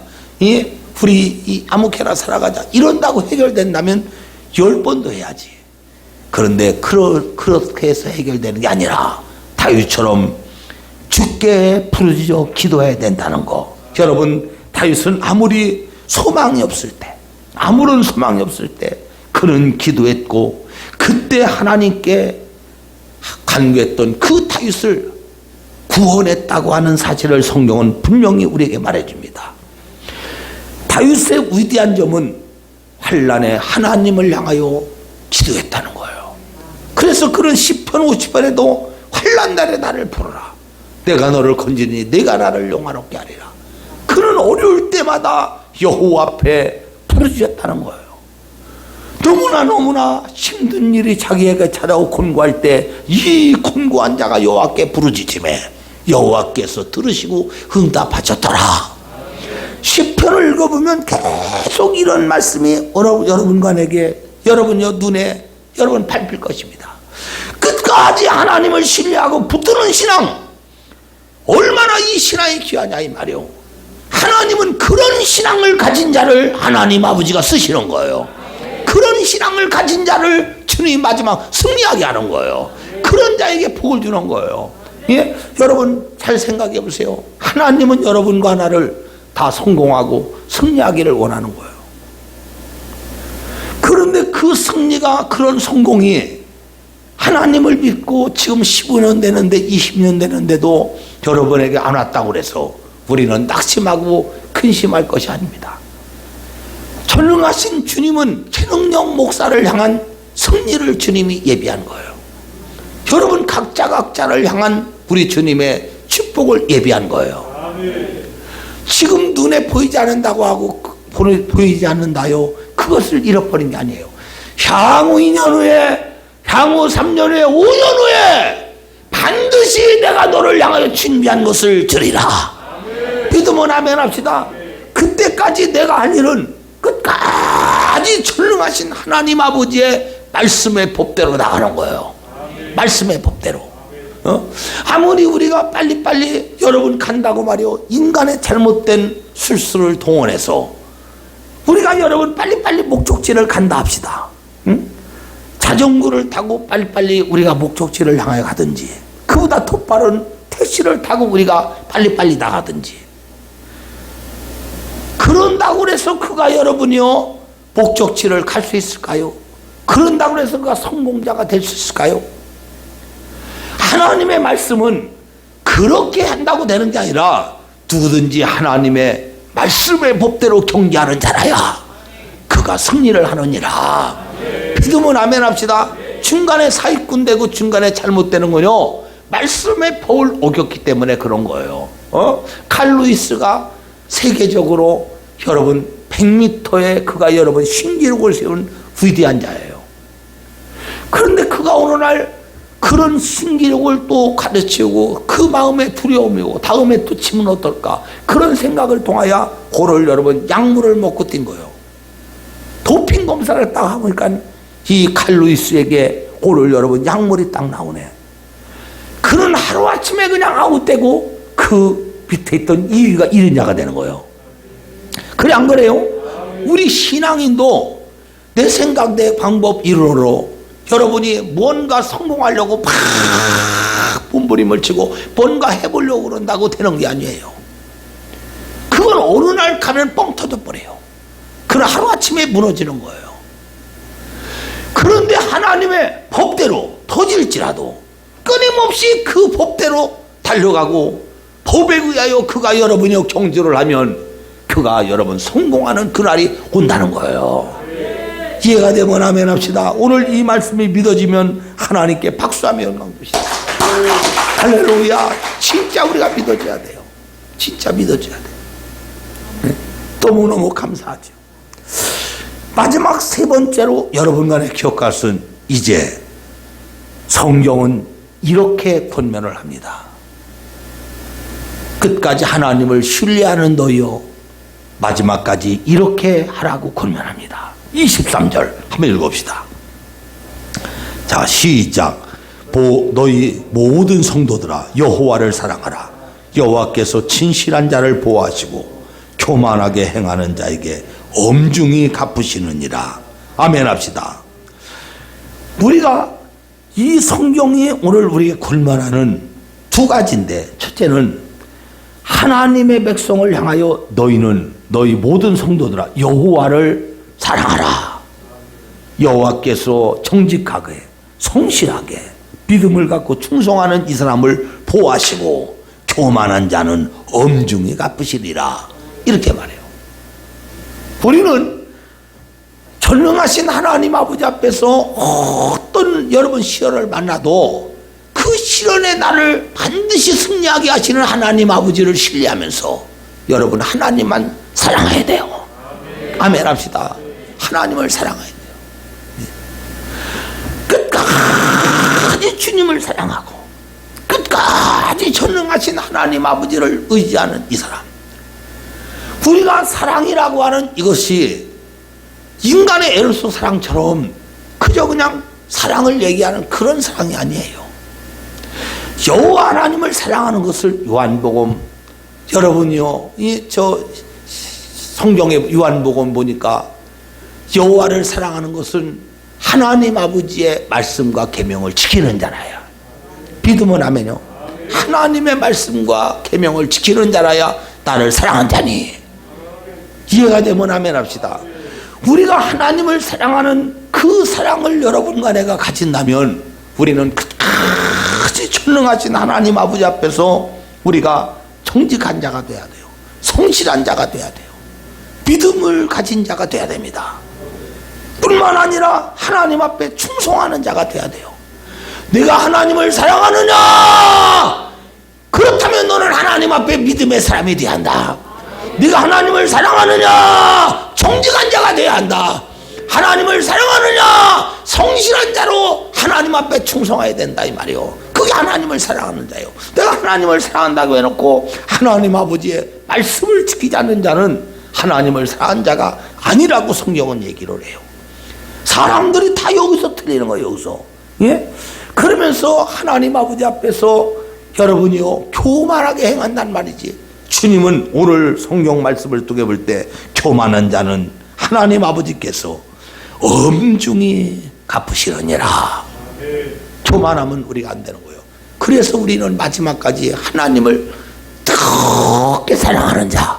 우리 아무렇게나 살아가자 이런다고 해결된다면 10번도 해야지. 그런데 그렇게 해서 해결되는 게 아니라 다윗처럼 주께 부르짖어 기도해야 된다는 거. 여러분 다윗은 아무리 소망이 없을 때 아무런 소망이 없을 때 그는 기도했고 그때 하나님께 간구했던 그 다윗을 구원했다고 하는 사실을 성경은 분명히 우리에게 말해줍니다. 다윗의 위대한 점은 환난에 하나님을 향하여 기도했다는 거예요. 그래서 그런 시편 50편에도 환난 날에 나를 부르라. 내가 너를 건지니 내가 나를 영화롭게 하리라. 그는 어려울 때마다 여호와 앞에 부르짖었다는 거예요. 너무나 힘든 일이 자기에게 찾아오고 곤고할 때 이 곤고한 자가 여호와께 부르짖음에 여호와께서 들으시고 응답하셨더라. 시편을 읽어보면 계속 이런 말씀이 여러분간에게 여러분의 눈에 여러분 밟힐 것입니다. 끝까지 하나님을 신뢰하고 붙드는 신앙, 얼마나 이 신앙이 귀하냐 이 말이요. 하나님은 그런 신앙을 가진 자를 하나님 아버지가 쓰시는 거예요. 그런 신앙을 가진 자를 주님이 마지막 승리하게 하는 거예요. 그런 자에게 복을 주는 거예요. 예? 여러분 잘 생각해 보세요. 하나님은 여러분과 나를 다 성공하고 승리하기를 원하는 거예요. 그런데 그 승리가 그런 성공이 하나님을 믿고 지금 15년 되는데 20년 되는데도 여러분에게 안 왔다고 그래서 우리는 낙심하고 근심할 것이 아닙니다. 전능하신 주님은 최능력 목사를 향한 승리를 주님이 예비한 거예요. 여러분 각자를 향한 우리 주님의 축복을 예비한 거예요. 지금 눈에 보이지 않는다고 하고 보이지 않는다요. 그것을 잃어버린 게 아니에요. 향후 2년 후에, 향후 3년 후에, 5년 후에 반드시 내가 너를 향하여 준비한 것을 주리라. 믿으면 아멘 합시다. 그때까지 내가 할 일은 끝까지 전능하신 하나님 아버지의 말씀의 법대로 나가는 거예요. 말씀의 법대로. 아무리 우리가 빨리빨리 여러분 간다고 말이요. 인간의 잘못된 술수를 동원해서 우리가 여러분 빨리빨리 목적지를 간다 합시다. 응? 자전거를 타고 빨리빨리 우리가 목적지를 향하여 가든지 그보다 더 빠른 택시를 타고 우리가 빨리빨리 나가든지 그런다고 해서 그가 여러분이요 목적지를 갈 수 있을까요? 그런다고 해서 그가 성공자가 될 수 있을까요? 하나님의 말씀은 그렇게 한다고 되는 게 아니라 누구든지 하나님의 말씀의 법대로 경계하는 자라야 그가 승리를 하느니라. 믿으면 아멘 합시다. 중간에 사기꾼 되고 중간에 잘못되는 건요 말씀의 법을 어겼기 때문에 그런 거예요. 칼 루이스가 세계적으로 여러분 100m에 그가 여러분 신기록을 세운 위대한 자예요. 그런데 그가 어느 날 그런 신기록을 또 가르치고 그 마음에 두려움이고 다음에 또 치면 어떨까 그런 생각을 통하여 고를 여러분 약물을 먹고 뛴 거예요. 도핑 검사를 딱 하니까 이 칼루이스에게 고를 여러분 약물이 딱 나오네. 그는 하루아침에 그냥 아웃되고 그 밑에 있던 2위가 1위냐가 되는 거예요. 그래 안 그래요? 우리 신앙인도 내 생각 내 방법 이론으로 여러분이 뭔가 성공하려고 막 몸부림을 치고 뭔가 해보려고 그런다고 되는 게 아니에요. 그건 어느 날 가면 뻥 터져버려요. 그건 하루아침에 무너지는 거예요. 그런데 하나님의 법대로 터질지라도 끊임없이 그 법대로 달려가고 법에 의하여 그가 여러분이 경주를 하면 그가 여러분 성공하는 그날이 온다는 거예요. 이해가 되면 아멘 합시다. 오늘 이 말씀이 믿어지면 하나님께 박수하며 영광 드립시다. 할렐루야. 진짜 우리가 믿어져야 돼요. 진짜 믿어져야 돼요. 네? 너무너무 감사하죠. 마지막 세 번째로 여러분 간에 기억할 것은 이제 성경은 이렇게 권면을 합니다. 끝까지 하나님을 신뢰하는 너희요 마지막까지 이렇게 하라고 권면합니다. 23절 한번 읽어봅시다. 자, 시작. 너희 모든 성도들아 여호와를 사랑하라. 여호와께서 진실한 자를 보호하시고 교만하게 행하는 자에게 엄중히 갚으시느니라. 아멘 합시다. 우리가 이 성경이 오늘 우리에게 권면하는 두 가지인데, 첫째는 하나님의 백성을 향하여 너희 모든 성도들아 여호와를 사랑하라. 여호와께서 정직하게 성실하게 믿음을 갖고 충성하는 이 사람을 보호하시고 교만한 자는 엄중히 갚으시리라. 이렇게 말해요. 우리는 전능하신 하나님 아버지 앞에서 어떤 여러분 시련을 만나도 그 시련에 나를 반드시 승리하게 하시는 하나님 아버지를 신뢰하면서 여러분 하나님만 사랑해야 돼요. 아멘 합시다. 하나님을 사랑해야 돼요. 끝까지 주님을 사랑하고 끝까지 전능하신 하나님 아버지를 의지하는 이 사람. 우리가 사랑이라고 하는 이것이 인간의 에로스 사랑처럼 그저 그냥 사랑을 얘기하는 그런 사랑이 아니에요. 여호와 하나님을 사랑하는 것을 요한복음 여러분이요 성경의 요한복음 보니까 여호와를 사랑하는 것은 하나님 아버지의 말씀과 계명을 지키는 자라야. 믿으면 아멘요. 하나님의 말씀과 계명을 지키는 자라야 나를 사랑한 자니. 이해가 되면 아멘 합시다. 우리가 하나님을 사랑하는 그 사랑을 여러분과 내가 가진다면 우리는 끝까지 전능하신 하나님 아버지 앞에서 우리가 정직한 자가 돼야 돼요. 성실한 자가 돼야 돼요. 믿음을 가진 자가 돼야 됩니다. 뿐만 아니라 하나님 앞에 충성하는 자가 돼야 돼요. 내가 하나님을 사랑하느냐? 그렇다면 너는 하나님 앞에 믿음의 사람이 돼야 한다. 네가 하나님을 사랑하느냐? 정직한 자가 돼야 한다. 하나님을 사랑하느냐? 성실한 자로 하나님 앞에 충성해야 된다 이 말이요. 그게 하나님을 사랑하는 자예요. 내가 하나님을 사랑한다고 해놓고 하나님 아버지의 말씀을 지키지 않는 자는 하나님을 사랑한 자가 아니라고 성경은 얘기를 해요. 사람들이 다 여기서 틀리는 거예요. 여기서. 예? 그러면서 하나님 아버지 앞에서 여러분이요 교만하게 행한단 말이지. 주님은 오늘 성경 말씀을 두게 볼 때 교만한 자는 하나님 아버지께서 엄중히 갚으시느니라. 교만하면 우리가 안 되는 거예요. 그래서 우리는 마지막까지 하나님을 뜨겁게 사랑하는 자,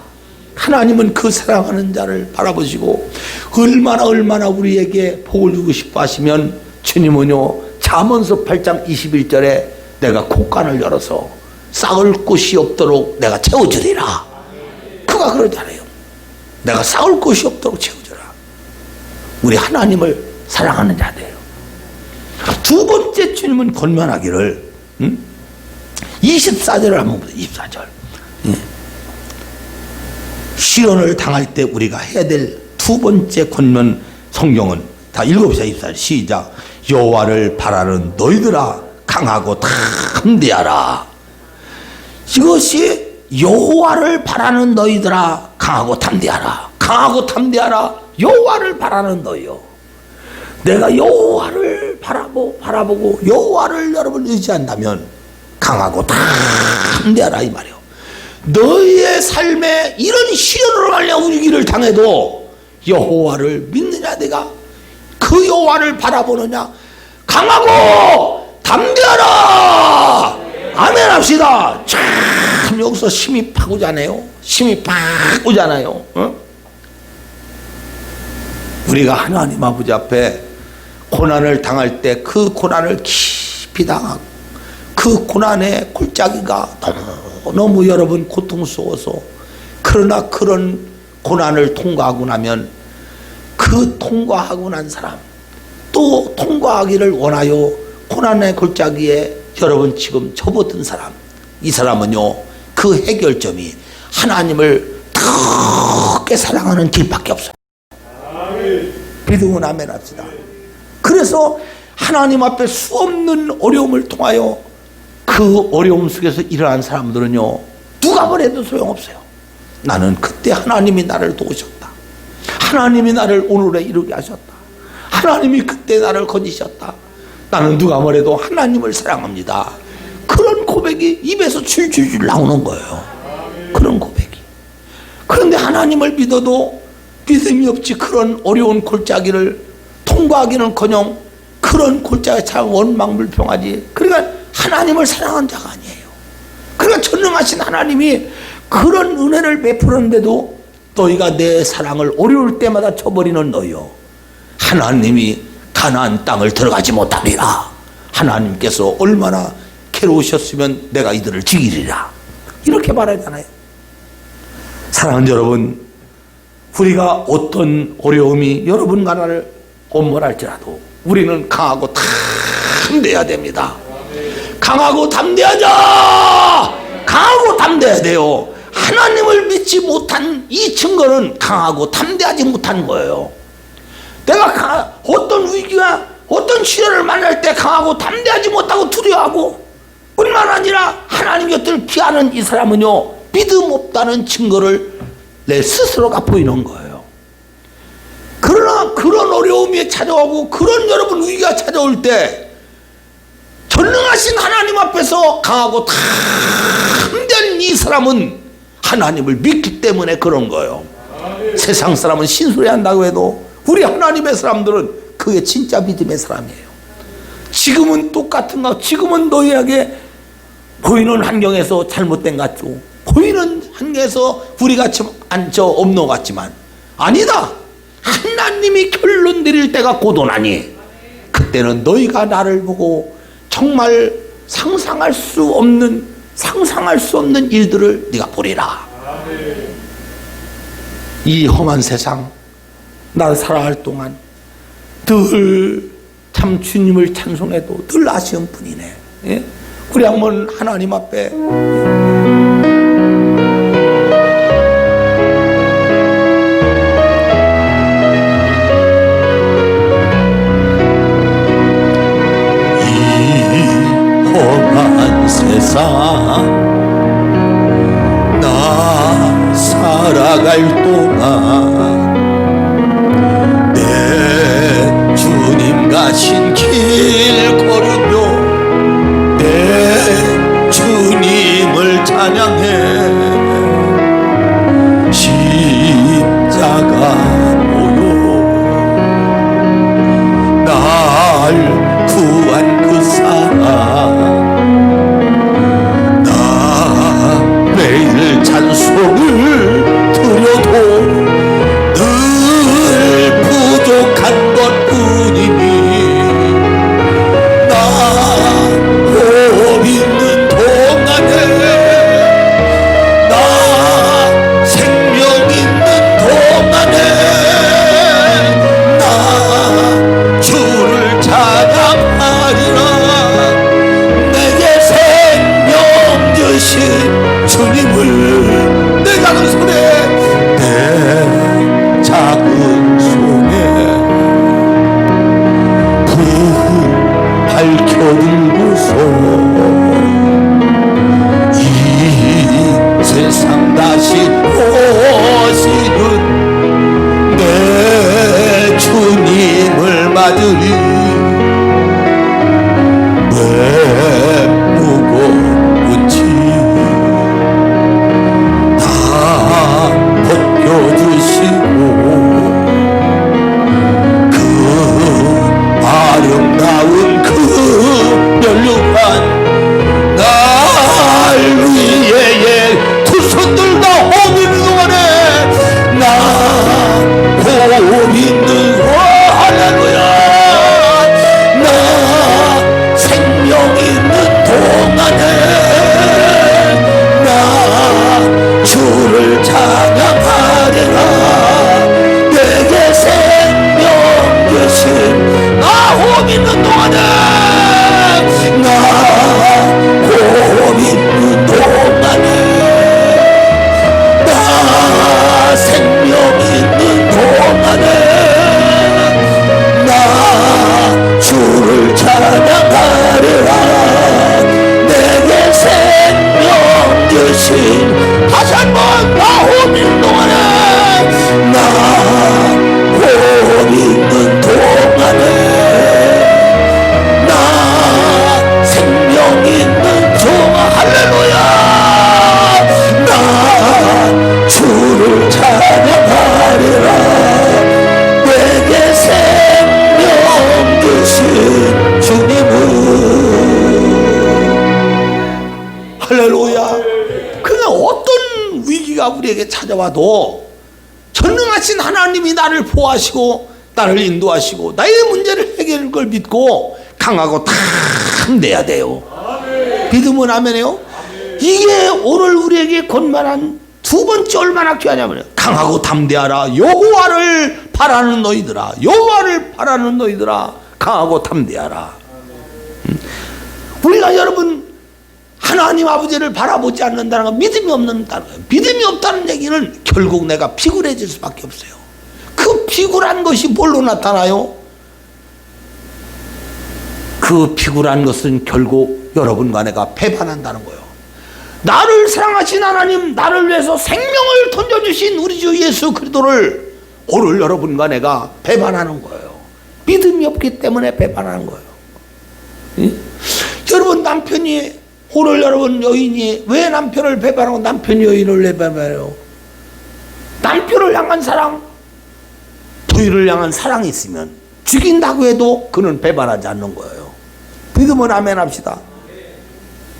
하나님은 그 사랑하는 자를 바라보시고 얼마나 우리에게 복을 주고 싶어 하시면 주님은요 잠언서 8장 21절에 내가 곳간을 열어서 싹을 곳이 없도록 내가 채워주리라. 그가 그러잖아요. 내가 싹을 곳이 없도록 채워주라. 우리 하나님을 사랑하는 자들이에요. 두 번째 주님은 권면하기를 24절을 한번 보세요. 24절. 시련을 당할 때 우리가 해야 될 두 번째 권면 성경은 다 읽어보세요. 24절 시작. 여호와를 바라는 너희들아 강하고 담대하라. 이것이 여호와를 바라는 너희들아 강하고 담대하라. 강하고 담대하라. 여호와를 바라는 너희요. 내가 여호와를 바라보고 여호와를 여러분 의지한다면 강하고 담대하라 이 말이요. 너희의 삶에 이런 시련으로 말미암아 위기를 당해도 여호와를 믿느냐, 내가 그 여호와를 바라보느냐, 강하고 담대하라. 아멘 합시다. 참 여기서 힘이 팍 오잖아요. 힘이 팍 오잖아요. 어? 우리가 하나님 아버지 앞에 고난을 당할 때 그 고난을 깊이 당하고 그 고난의 골짜기가 너무 여러분 고통스러워서, 그러나 그런 고난을 통과하고 나면 그 통과하고 난 사람, 또 통과하기를 원하여 고난의 골짜기에 여러분 지금 접어든 사람, 이 사람은요 그 해결점이 하나님을 크게 사랑하는 길밖에 없어요. 믿음은 아멘 합시다. 그래서 하나님 앞에 수없는 어려움을 통하여 그 어려움 속에서 일어난 사람들은요 누가 뭐래도 소용없어요. 나는 그때 하나님이 나를 도우셨다. 하나님이 나를 오늘에 이르게 하셨다. 하나님이 그때 나를 건지셨다. 나는 누가 뭐래도 하나님을 사랑합니다. 그런 고백이 입에서 줄줄줄 나오는 거예요. 그런 고백이. 그런데 하나님을 믿어도 믿음이 없이 그런 어려운 골짜기를 통과하기는커녕 그런 골짜기 참 원망불평하지. 그러니까 하나님을 사랑한 자가 아니에요. 그러니까 전능하신 하나님이 그런 은혜를 베풀었는데도 너희가 내 사랑을 어려울 때마다 쳐버리는 너희요, 하나님이 가나안 땅을 들어가지 못하리라. 하나님께서 얼마나 괴로우셨으면 내가 이들을 죽이리라. 이렇게 말하잖아요. 사랑하는 여러분, 우리가 어떤 어려움이 여러분과 나를 엄벌할지라도 우리는 강하고 담대해야 됩니다. 강하고 담대하자. 강하고 담대해야 돼요. 하나님을 믿지 못한 이 증거는 강하고 담대하지 못한 거예요. 내가 어떤 위기와 어떤 시련을 만날 때 강하고 담대하지 못하고 두려워하고, 뿐만 아니라 하나님 곁을 피하는 이 사람은요 믿음 없다는 증거를 내 스스로가 보이는 거예요. 그러나 그런 어려움이 찾아오고 그런 여러분 위기가 찾아올 때 전능하신 하나님 앞에서 강하고 담대한 이 사람은 하나님을 믿기 때문에 그런 거예요. 세상 사람은 신소리한다고 해도 우리 하나님의 사람들은 그게 진짜 믿음의 사람이에요. 지금은 똑같은 것, 지금은 너희에게 보이는 환경에서 잘못된 것 같죠. 보이는 환경에서 우리같이 없는 것 같지만 아니다. 하나님이 결론 내릴 때가 곧 오나니 그때는 너희가 나를 보고 정말 상상할 수 없는 일들을 네가 보리라. 이 험한 세상 나 살아갈 동안 늘 참 주님을 찬송해도 늘 아쉬운 뿐이네. 예? 우리 한번 하나님 앞에 이 험한 세상 나 살아갈 동안 주님 가신 길 걸으며 내 주님을 찬양해 십자가 모여 날 구한 그 사랑 나 매일 찬송을 드려도 늘 부족한 것뿐이니 나 복 있는 동안에 나 생명 있는 동안에 나 주를 찬양하리라. 내게 생명 주신 주님을 내 작은 손에 내 작은 손에 밝혀들고서 이 세상 다시 오시는 내 주님을 맞으리. 내 무거운 짐 다 벗겨주시고 그 아름다운 찬양하리라. 내게 생명 주신 나 호흡 있는 동안에, 나 호흡 있는 동안에, 나 생명 있는 동안에 나 주를 찬양하리라. 내게 생명 주신, 다시 한번 나 호흡 있는 동안에, 나 호흡 있는 동안에 나 생명 있는 동안, 할렐루야. 나 주를 찬양하리라. 내게 생명 주신 주님은, 할렐루야. 그냥 어떤 위기가 우리에게 찾아와도 전능하신 하나님이 나를 보호하시고 나를 인도하시고 나의 문제를 해결할 걸 믿고 강하고 담대해야 돼요. 믿으면 아멘해요. 이게 오늘 우리에게 권면한 두 번째 얼마나 귀하냐면, 강하고 담대하라. 여호와를 바라는 너희들아, 여호와를 바라는 너희들아, 강하고 담대하라. 우리가 여러분 하나님 아버지를 바라보지 않는다는 건 믿음이 없다는 거예요. 믿음이 없다는 얘기는 결국 내가 피곤해질 수밖에 없어요. 그 피곤한 것이 뭘로 나타나요? 그 피곤한 것은 결국 여러분과 내가 배반한다는 거예요. 나를 사랑하신 하나님, 나를 위해서 생명을 던져주신 우리 주 예수 그리스도를 오늘 여러분과 내가 배반하는 거예요. 믿음이 없기 때문에 배반하는 거예요. 응? 여러분 남편이, 오늘 여러분 여인이 왜 남편을 배반하고 남편이 여인을 왜 배반해요? 남편을 향한 사랑, 부인을 향한 사랑이 있으면 죽인다고 해도 그는 배반하지 않는 거예요. 믿으면 아멘 합시다.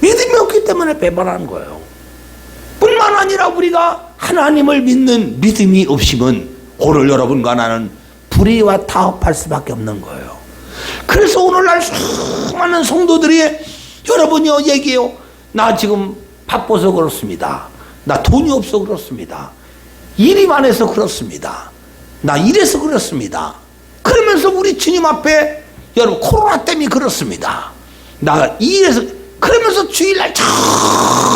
믿음이 없기 때문에 배반하는 거예요. 뿐만 아니라 우리가 하나님을 믿는 믿음이 없으면 오늘 여러분과 나는 불의와 타협할 수밖에 없는 거예요. 그래서 오늘날 수많은 성도들이, 여러분이요 얘기해요. 나 지금 바빠서 그렇습니다. 나 돈이 없어 그렇습니다. 일이 많아서 그렇습니다. 나 이래서 그렇습니다. 그러면서 우리 주님 앞에, 여러분 코로나 때문에 그렇습니다. 나 이래서, 그러면서 주일날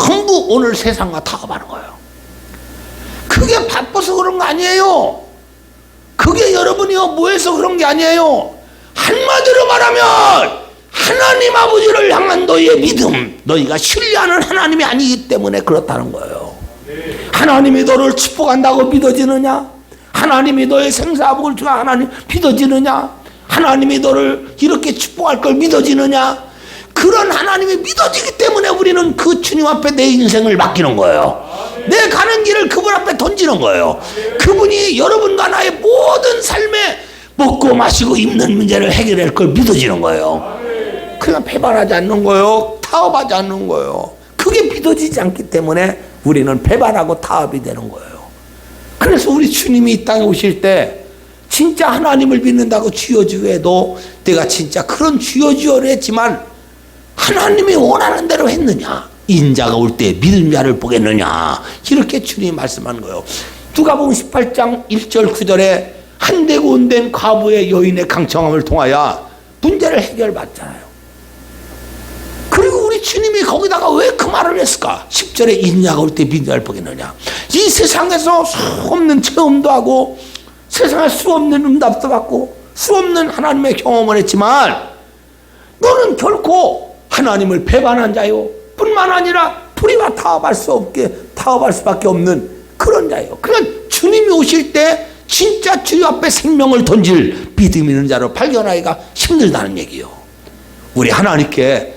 전부 오늘 세상과 타협하는 거예요. 그게 바빠서 그런 거 아니에요. 그게 여러분이요 뭐해서 그런 게 아니에요. 한마디로 말하면 하나님 아버지를 향한 너희의 믿음, 너희가 신뢰하는 하나님이 아니기 때문에 그렇다는 거예요. 하나님이 너를 축복한다고 믿어지느냐? 하나님이 너의 생사복을 주가 하나님 믿어지느냐? 하나님이 너를 이렇게 축복할 걸 믿어지느냐? 그런 하나님이 믿어지기 때문에 우리는 그 주님 앞에 내 인생을 맡기는 거예요. 내 가는 길을 그분 앞에 던지는 거예요. 그분이 여러분과 나의 모든 삶에 먹고 마시고 입는 문제를 해결할 걸 믿어지는 거예요. 그냥 배반하지 않는 거예요. 타협하지 않는 거예요. 그게 믿어지지 않기 때문에 우리는 배반하고 타협이 되는 거예요. 그래서 우리 주님이 이 땅에 오실 때 진짜 하나님을 믿는다고 주여주여 해도 내가 진짜 그런 주여주여를 했지만 하나님이 원하는 대로 했느냐? 인자가 올 때 믿은 자를 보겠느냐? 이렇게 주님이 말씀하는 거예요. 누가복음 18장 1절 9절에 한되고 온된 과부의 여인의 강청함을 통하여 문제를 해결받잖아요. 그리고 우리 주님이 거기다가 왜 그 말을 했을까? 10절에 인자가 올 때 믿은 자를 보겠느냐? 이 세상에서 수 없는 체험도 하고 세상에 수 없는 응답도 받고 수 없는 하나님의 경험을 했지만 너는 결코 하나님을 배반한 자요 뿐만 아니라 불의와 타협할 수밖에 없는 그런 자예요. 그러니까 주님이 오실 때 진짜 주님 앞에 생명을 던질 믿음 있는 자로 발견하기가 힘들다는 얘기예요. 우리 하나님께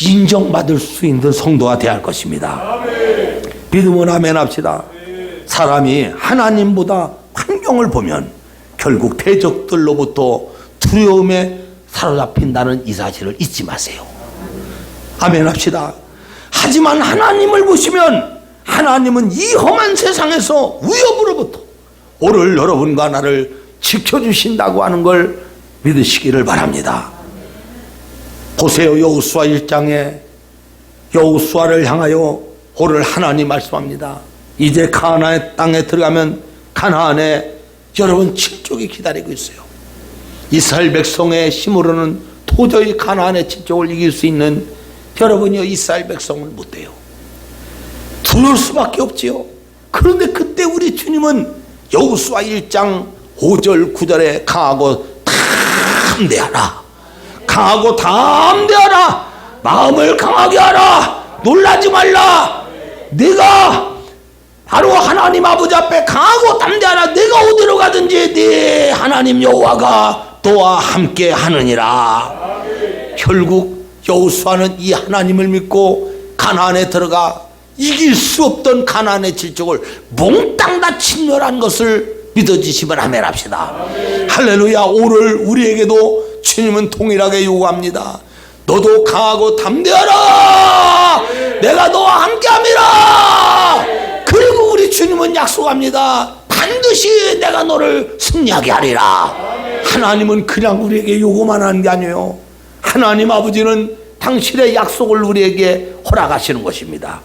인정받을 수 있는 성도가 되어야 할 것입니다. 아멘. 믿으면 아멘 합시다. 아멘. 사람이 하나님보다 환경을 보면 결국 대적들로부터 두려움에 사로잡힌다는 이 사실을 잊지 마세요. 아멘 합시다. 하지만 하나님을 보시면 하나님은 이 험한 세상에서 위협으로부터 오늘 여러분과 나를 지켜주신다고 하는 걸 믿으시기를 바랍니다. 보세요. 여호수아 1장에 여호수아를 향하여 오늘 하나님 말씀합니다. 이제 가나안 땅에 들어가면 가나안에 여러분 칠족이 기다리고 있어요. 이스라엘 백성의 힘으로는 도저히 가나안의 칠족을 이길 수 있는 여러분이요 이스라엘 백성을 못 돼요. 두려울 수밖에 없지요. 그런데 그때 우리 주님은 여호수아 1장 5절 9절에 강하고 담대하라, 강하고 담대하라, 마음을 강하게 하라, 놀라지 말라, 내가 바로 하나님 아버지 앞에 강하고 담대하라, 내가 어디로 가든지 네 하나님 여호와가 너와 함께 하느니라. 결국 여호수아는 이 하나님을 믿고 가나안에 들어가 이길 수 없던 가나안의 칠족을 몽땅 다 침멸한 것을 믿어지시면 아멘 합시다. 할렐루야. 오늘 우리에게도 주님은 동일하게 요구합니다. 너도 강하고 담대하라, 내가 너와 함께함이라. 그리고 우리 주님은 약속합니다. 반드시 내가 너를 승리하게 하리라. 하나님은 그냥 우리에게 요구만 하는 게 아니에요. 하나님 아버지는 당신의 약속을 우리에게 허락하시는 것입니다.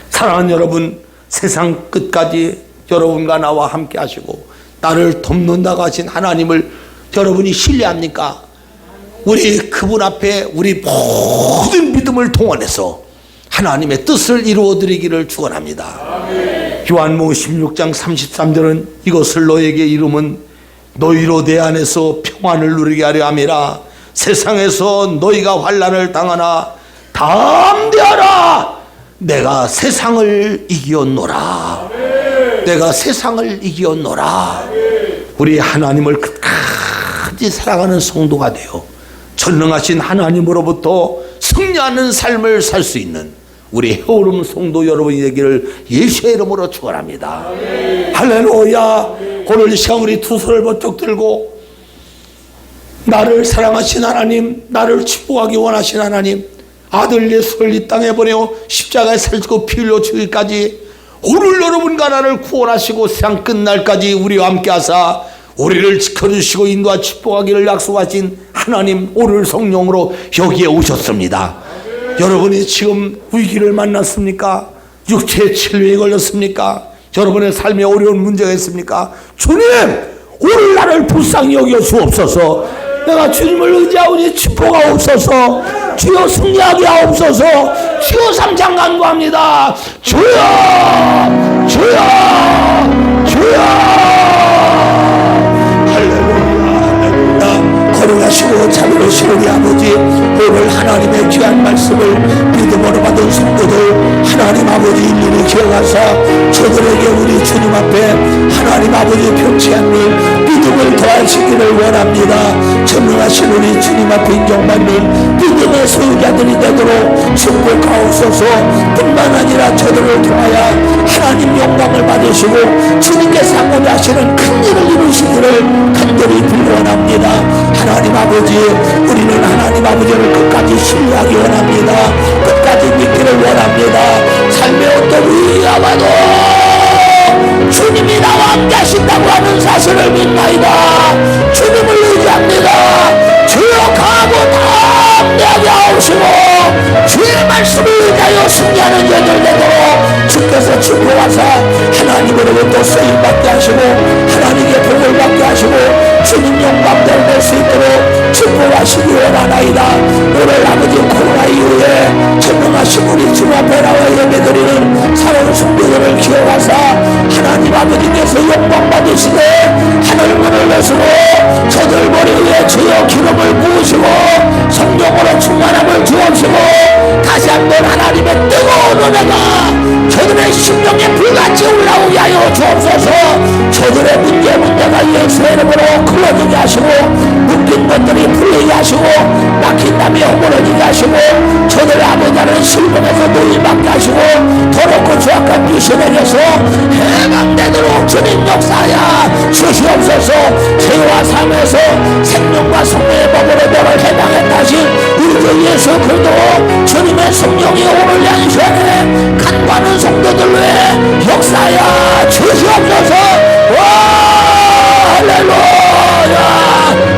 사랑하는 여러분, 세상 끝까지 여러분과 나와 함께 하시고 나를 돕는다고 하신 하나님을 여러분이 신뢰합니까? 우리 그분 앞에 우리 모든 믿음을 동원해서 하나님의 뜻을 이루어드리기를 축원합니다. 요한복음 16장 33절은 이것을 너에게 이름은 너희로 내 안에서 평안을 누리게 하려 함이라. 세상에서 너희가 환난을 당하나 담대하라, 내가 세상을 이기었노라. 내가 세상을 이기었노라. 우리 하나님을 끝까지 사랑하는 성도가 되어 전능하신 하나님으로부터 승리하는 삶을 살 수 있는 우리 해오름 성도 여러분이 되기를 예수의 이름으로 축원합니다. 할렐루야. 오늘 이 시간 우리 두 손을 번쩍 들고 나를 사랑하신 하나님, 나를 축복하기 원하신 하나님, 아들 예수를 이 땅에 보내어 십자가에 살지고 피 흘려 죽기까지 오늘 여러분과 나를 구원하시고 세상 끝날까지 우리와 함께 하사 우리를 지켜주시고 인도와 축복하기를 약속하신 하나님, 오늘 성령으로 여기에 오셨습니다. 여러분이 지금 위기를 만났습니까? 육체의 질병에 걸렸습니까? 여러분의 삶에 어려운 문제가 있습니까? 주님, 오늘 나를 불쌍히 여겨 주옵소서. 내가 주님을 의지하오니 축복하옵소서. 주여 승리하게 하옵소서. 주여 삼창 간구합니다. 주여, 주여, 주여. 할렐루야, 할렐루야. 거룩하시고 자비로우신 우리 아버지, 오늘 하나님의 귀한 말씀을 믿음으로 받은 성도들 하나님 아버지 일일이 기억하사 저들에게 우리 주님 앞에 하나님 아버지 변치 않는 믿음을 더하시기를 원합니다. 전능하신 우리 주님 앞에 인정받는 믿음의 소유자들이 되도록 축복하옵소서. 뿐만 아니라 저들을 통하여 하나님 영광을 받으시고 주님께서 하고자 하시는 큰 일을 이루시기를 간절히 빌원합니다. 하나님 아버지, 우리는 하나님 아버지를 끝까지 신뢰하기 원합니다. 끝까지 믿기를 원합니다. 삶의 어떤 위기가 와도 주님이 나와 함께 하신다고 하는 사실을 믿나이다. 주님을 의지합니다. 주여 강하고 담대하게 하옵시고 주의 말씀을 의지하여 승리하는 여들 되도록 주께서 축복하사 하나님으로부터 쓰임받게 하시고 하나님의 복을 받게 하시고 주님 영광대를 낼 수 있도록 축복하시기 원하나이다. 오늘 아버지 코로나 이후에 전능하신 우리 주님 앞에 나와 예배드리는 사랑하는 성도들을 기억하사 하나님 아버지께서 영광 받으시되 하늘문을 여시고 저들 머리 위에 주여 기름을 부으시고 성령으로 충만함을 주옵시고 다시 한번 하나님의 뜨거운 은혜가 저들의 심령에 불같이 올라오게 하여 주옵소서. 저들의 문제가 예수의 이름으로 클어지게 하시고 묶인 것들이 풀리게 하시고 막힌 담이 허물어지게 하시고 저들의 아버지는 실명에서 노임받게 하시고 더럽고 죄악한 귀신에게서 해방되도록 주님 역사하여 주시옵소서. 죄와 삶에서 생명과 성령의 법으로 너를 해방했다 하신 우리 주 예수 그리스도 주님의 성령이 오늘 양시안에 간과하는 성도들 위해 역사하여 주시옵소서. 와 할렐루야,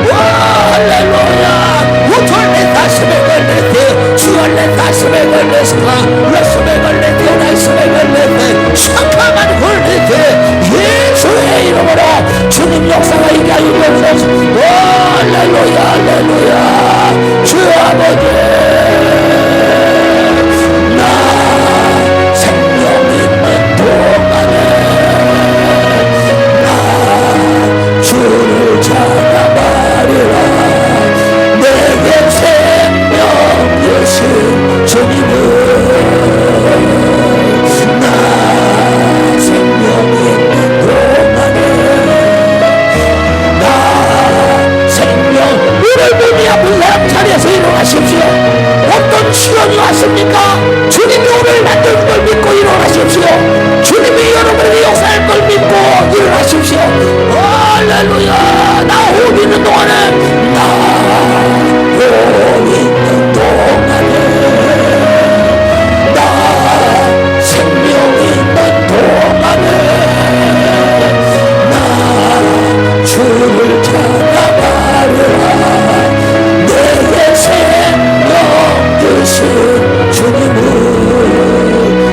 와 할렐루야. 우톨레 다스메 걸레테 주얼레 다스메 걸레스카 러스메 걸레테 나이스메 걸레테 샤카만 할렐루야. 나 호흡 있는 동안에, 나 호흡 있는 동안에, 나 생명 있는 동안에, 나 주를 찬양하리라. 내게 생명 주신 주님을.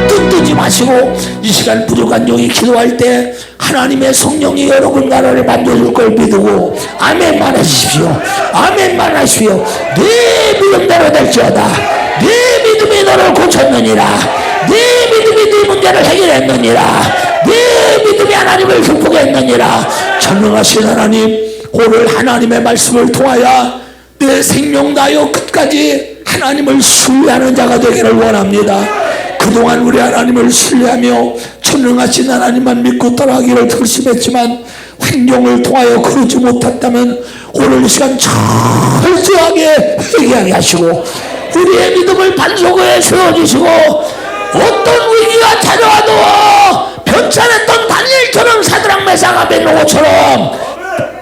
눈 뜨지 마시고 이 시간 부족한 영이 기도할 때 하나님의 성령이 여러분 나라를 만져줄 걸 믿고 아멘만 하십시오. 아멘만 하십시오. 네 믿음대로 될지어다. 네 믿음이 너를 고쳤느니라. 네 믿음이 네 문제를 해결했느니라. 네 믿음이 하나님을 극복했느니라. 전능하신 하나님, 오늘 하나님의 말씀을 통하여 내 생명 다여 끝까지 하나님을 신뢰하는 자가 되기를 원합니다. 그동안 우리 하나님을 신뢰하며 전능하신 하나님만 믿고 따라가기를 결심했지만 환경을 통하여 그러지 못했다면 오늘 이 시간 철저하게 회개하게 하시고 우리의 믿음을 반석에 세워주시고 어떤 위기가 찾아와도 변찬했던 다니엘처럼 사드락 메삭 아벳노고처럼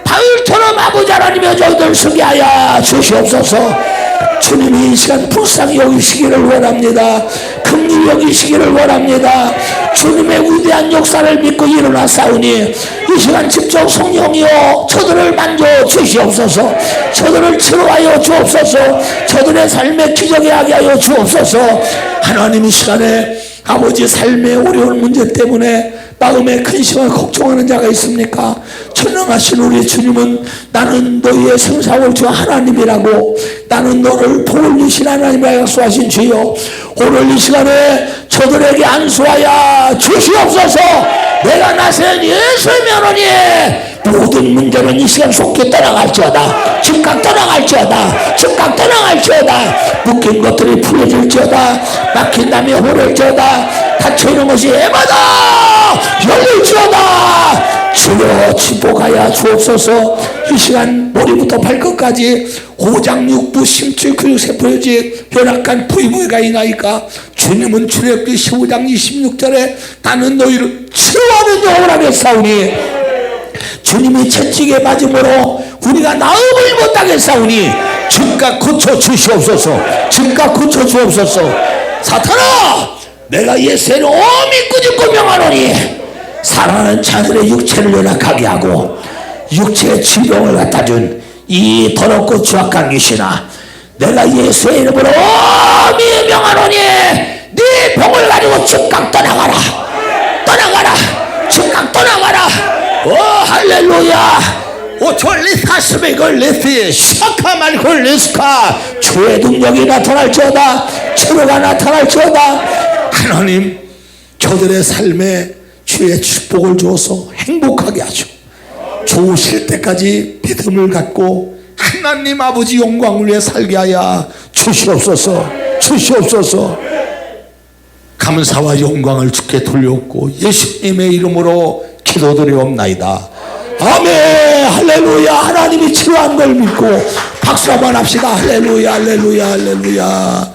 바울처럼 아버지 하나님의 저희들 서게 하여 주시옵소서. 주님이 이 시간 불쌍히 여기시기를 원합니다. 긍휼히 여기시기를 원합니다. 주님의 위대한 역사를 믿고 일어나 싸우니 이 시간 직접 성령이여 저들을 만져 주시옵소서. 저들을 치료하여 주옵소서. 저들의 삶의 기적이 하게 하여 주옵소서. 하나님 이 시간에 아버지 삶의 어려운 문제 때문에 마음에 근심을 걱정하는 자가 있습니까? 전능하신 우리 주님은 나는 너희의 생사월 주 하나님이라고, 나는 너를 복을 주신 하나님이라 약속하신 주여, 오늘 이 시간에 저들에게 안수하여 주시옵소서. 내가 나선 예수의 면허니 모든 문제는 이 시간 속히 떠나갈지어다. 즉각 떠나갈지어다. 즉각 떠나갈지어다. 묶인 것들이 풀어질지어다. 막힌 담이 호를지어다. 닫혀있는 것이 에바다 열릴지어다. 주여 축복하여 주옵소서. 이 시간 머리부터 발끝까지 오장 육부 심줄 근육 세포유지 연약한 부위부위가 있나이까 주님은 출애굽기 15장 26절에 나는 너희를 치료하는 영원하게 싸우니 주님이 채찍에 맞음으로 우리가 나음을 못하게 싸우니 즉각 고쳐 주시옵소서. 즉각 고쳐 주옵소서. 사탄아, 내가 예수를 오미 꾸짖고 명하노니 사랑하는 자들의 육체를 연약하게 하고 육체의 질병을 갖다준 이 더럽고 추악한 귀신아, 내가 예수의 이름으로 오미 명하노니 네 병을 가지고 즉각 떠나가라. 떠나가라. 즉각 떠나가라. 오 할렐루야. 오철리사스베 걸레스 샤카 말걸레스카 주의 능력이 나타날지어다. 치료가 나타날지어다. 하나님 저들의 삶에 주의 축복을 주어서 행복하게 하시고 좋으실 때까지 믿음을 갖고 하나님 아버지 영광을 위해 살게 하여 주시옵소서. 주시옵소서. 감사와 영광을 주께 돌려옵고 예수님의 이름으로 기도드리옵나이다. 아멘. 할렐루야. 하나님이 치료한 걸 믿고 박수 한번 합시다. 할렐루야. 할렐루야. 할렐루야.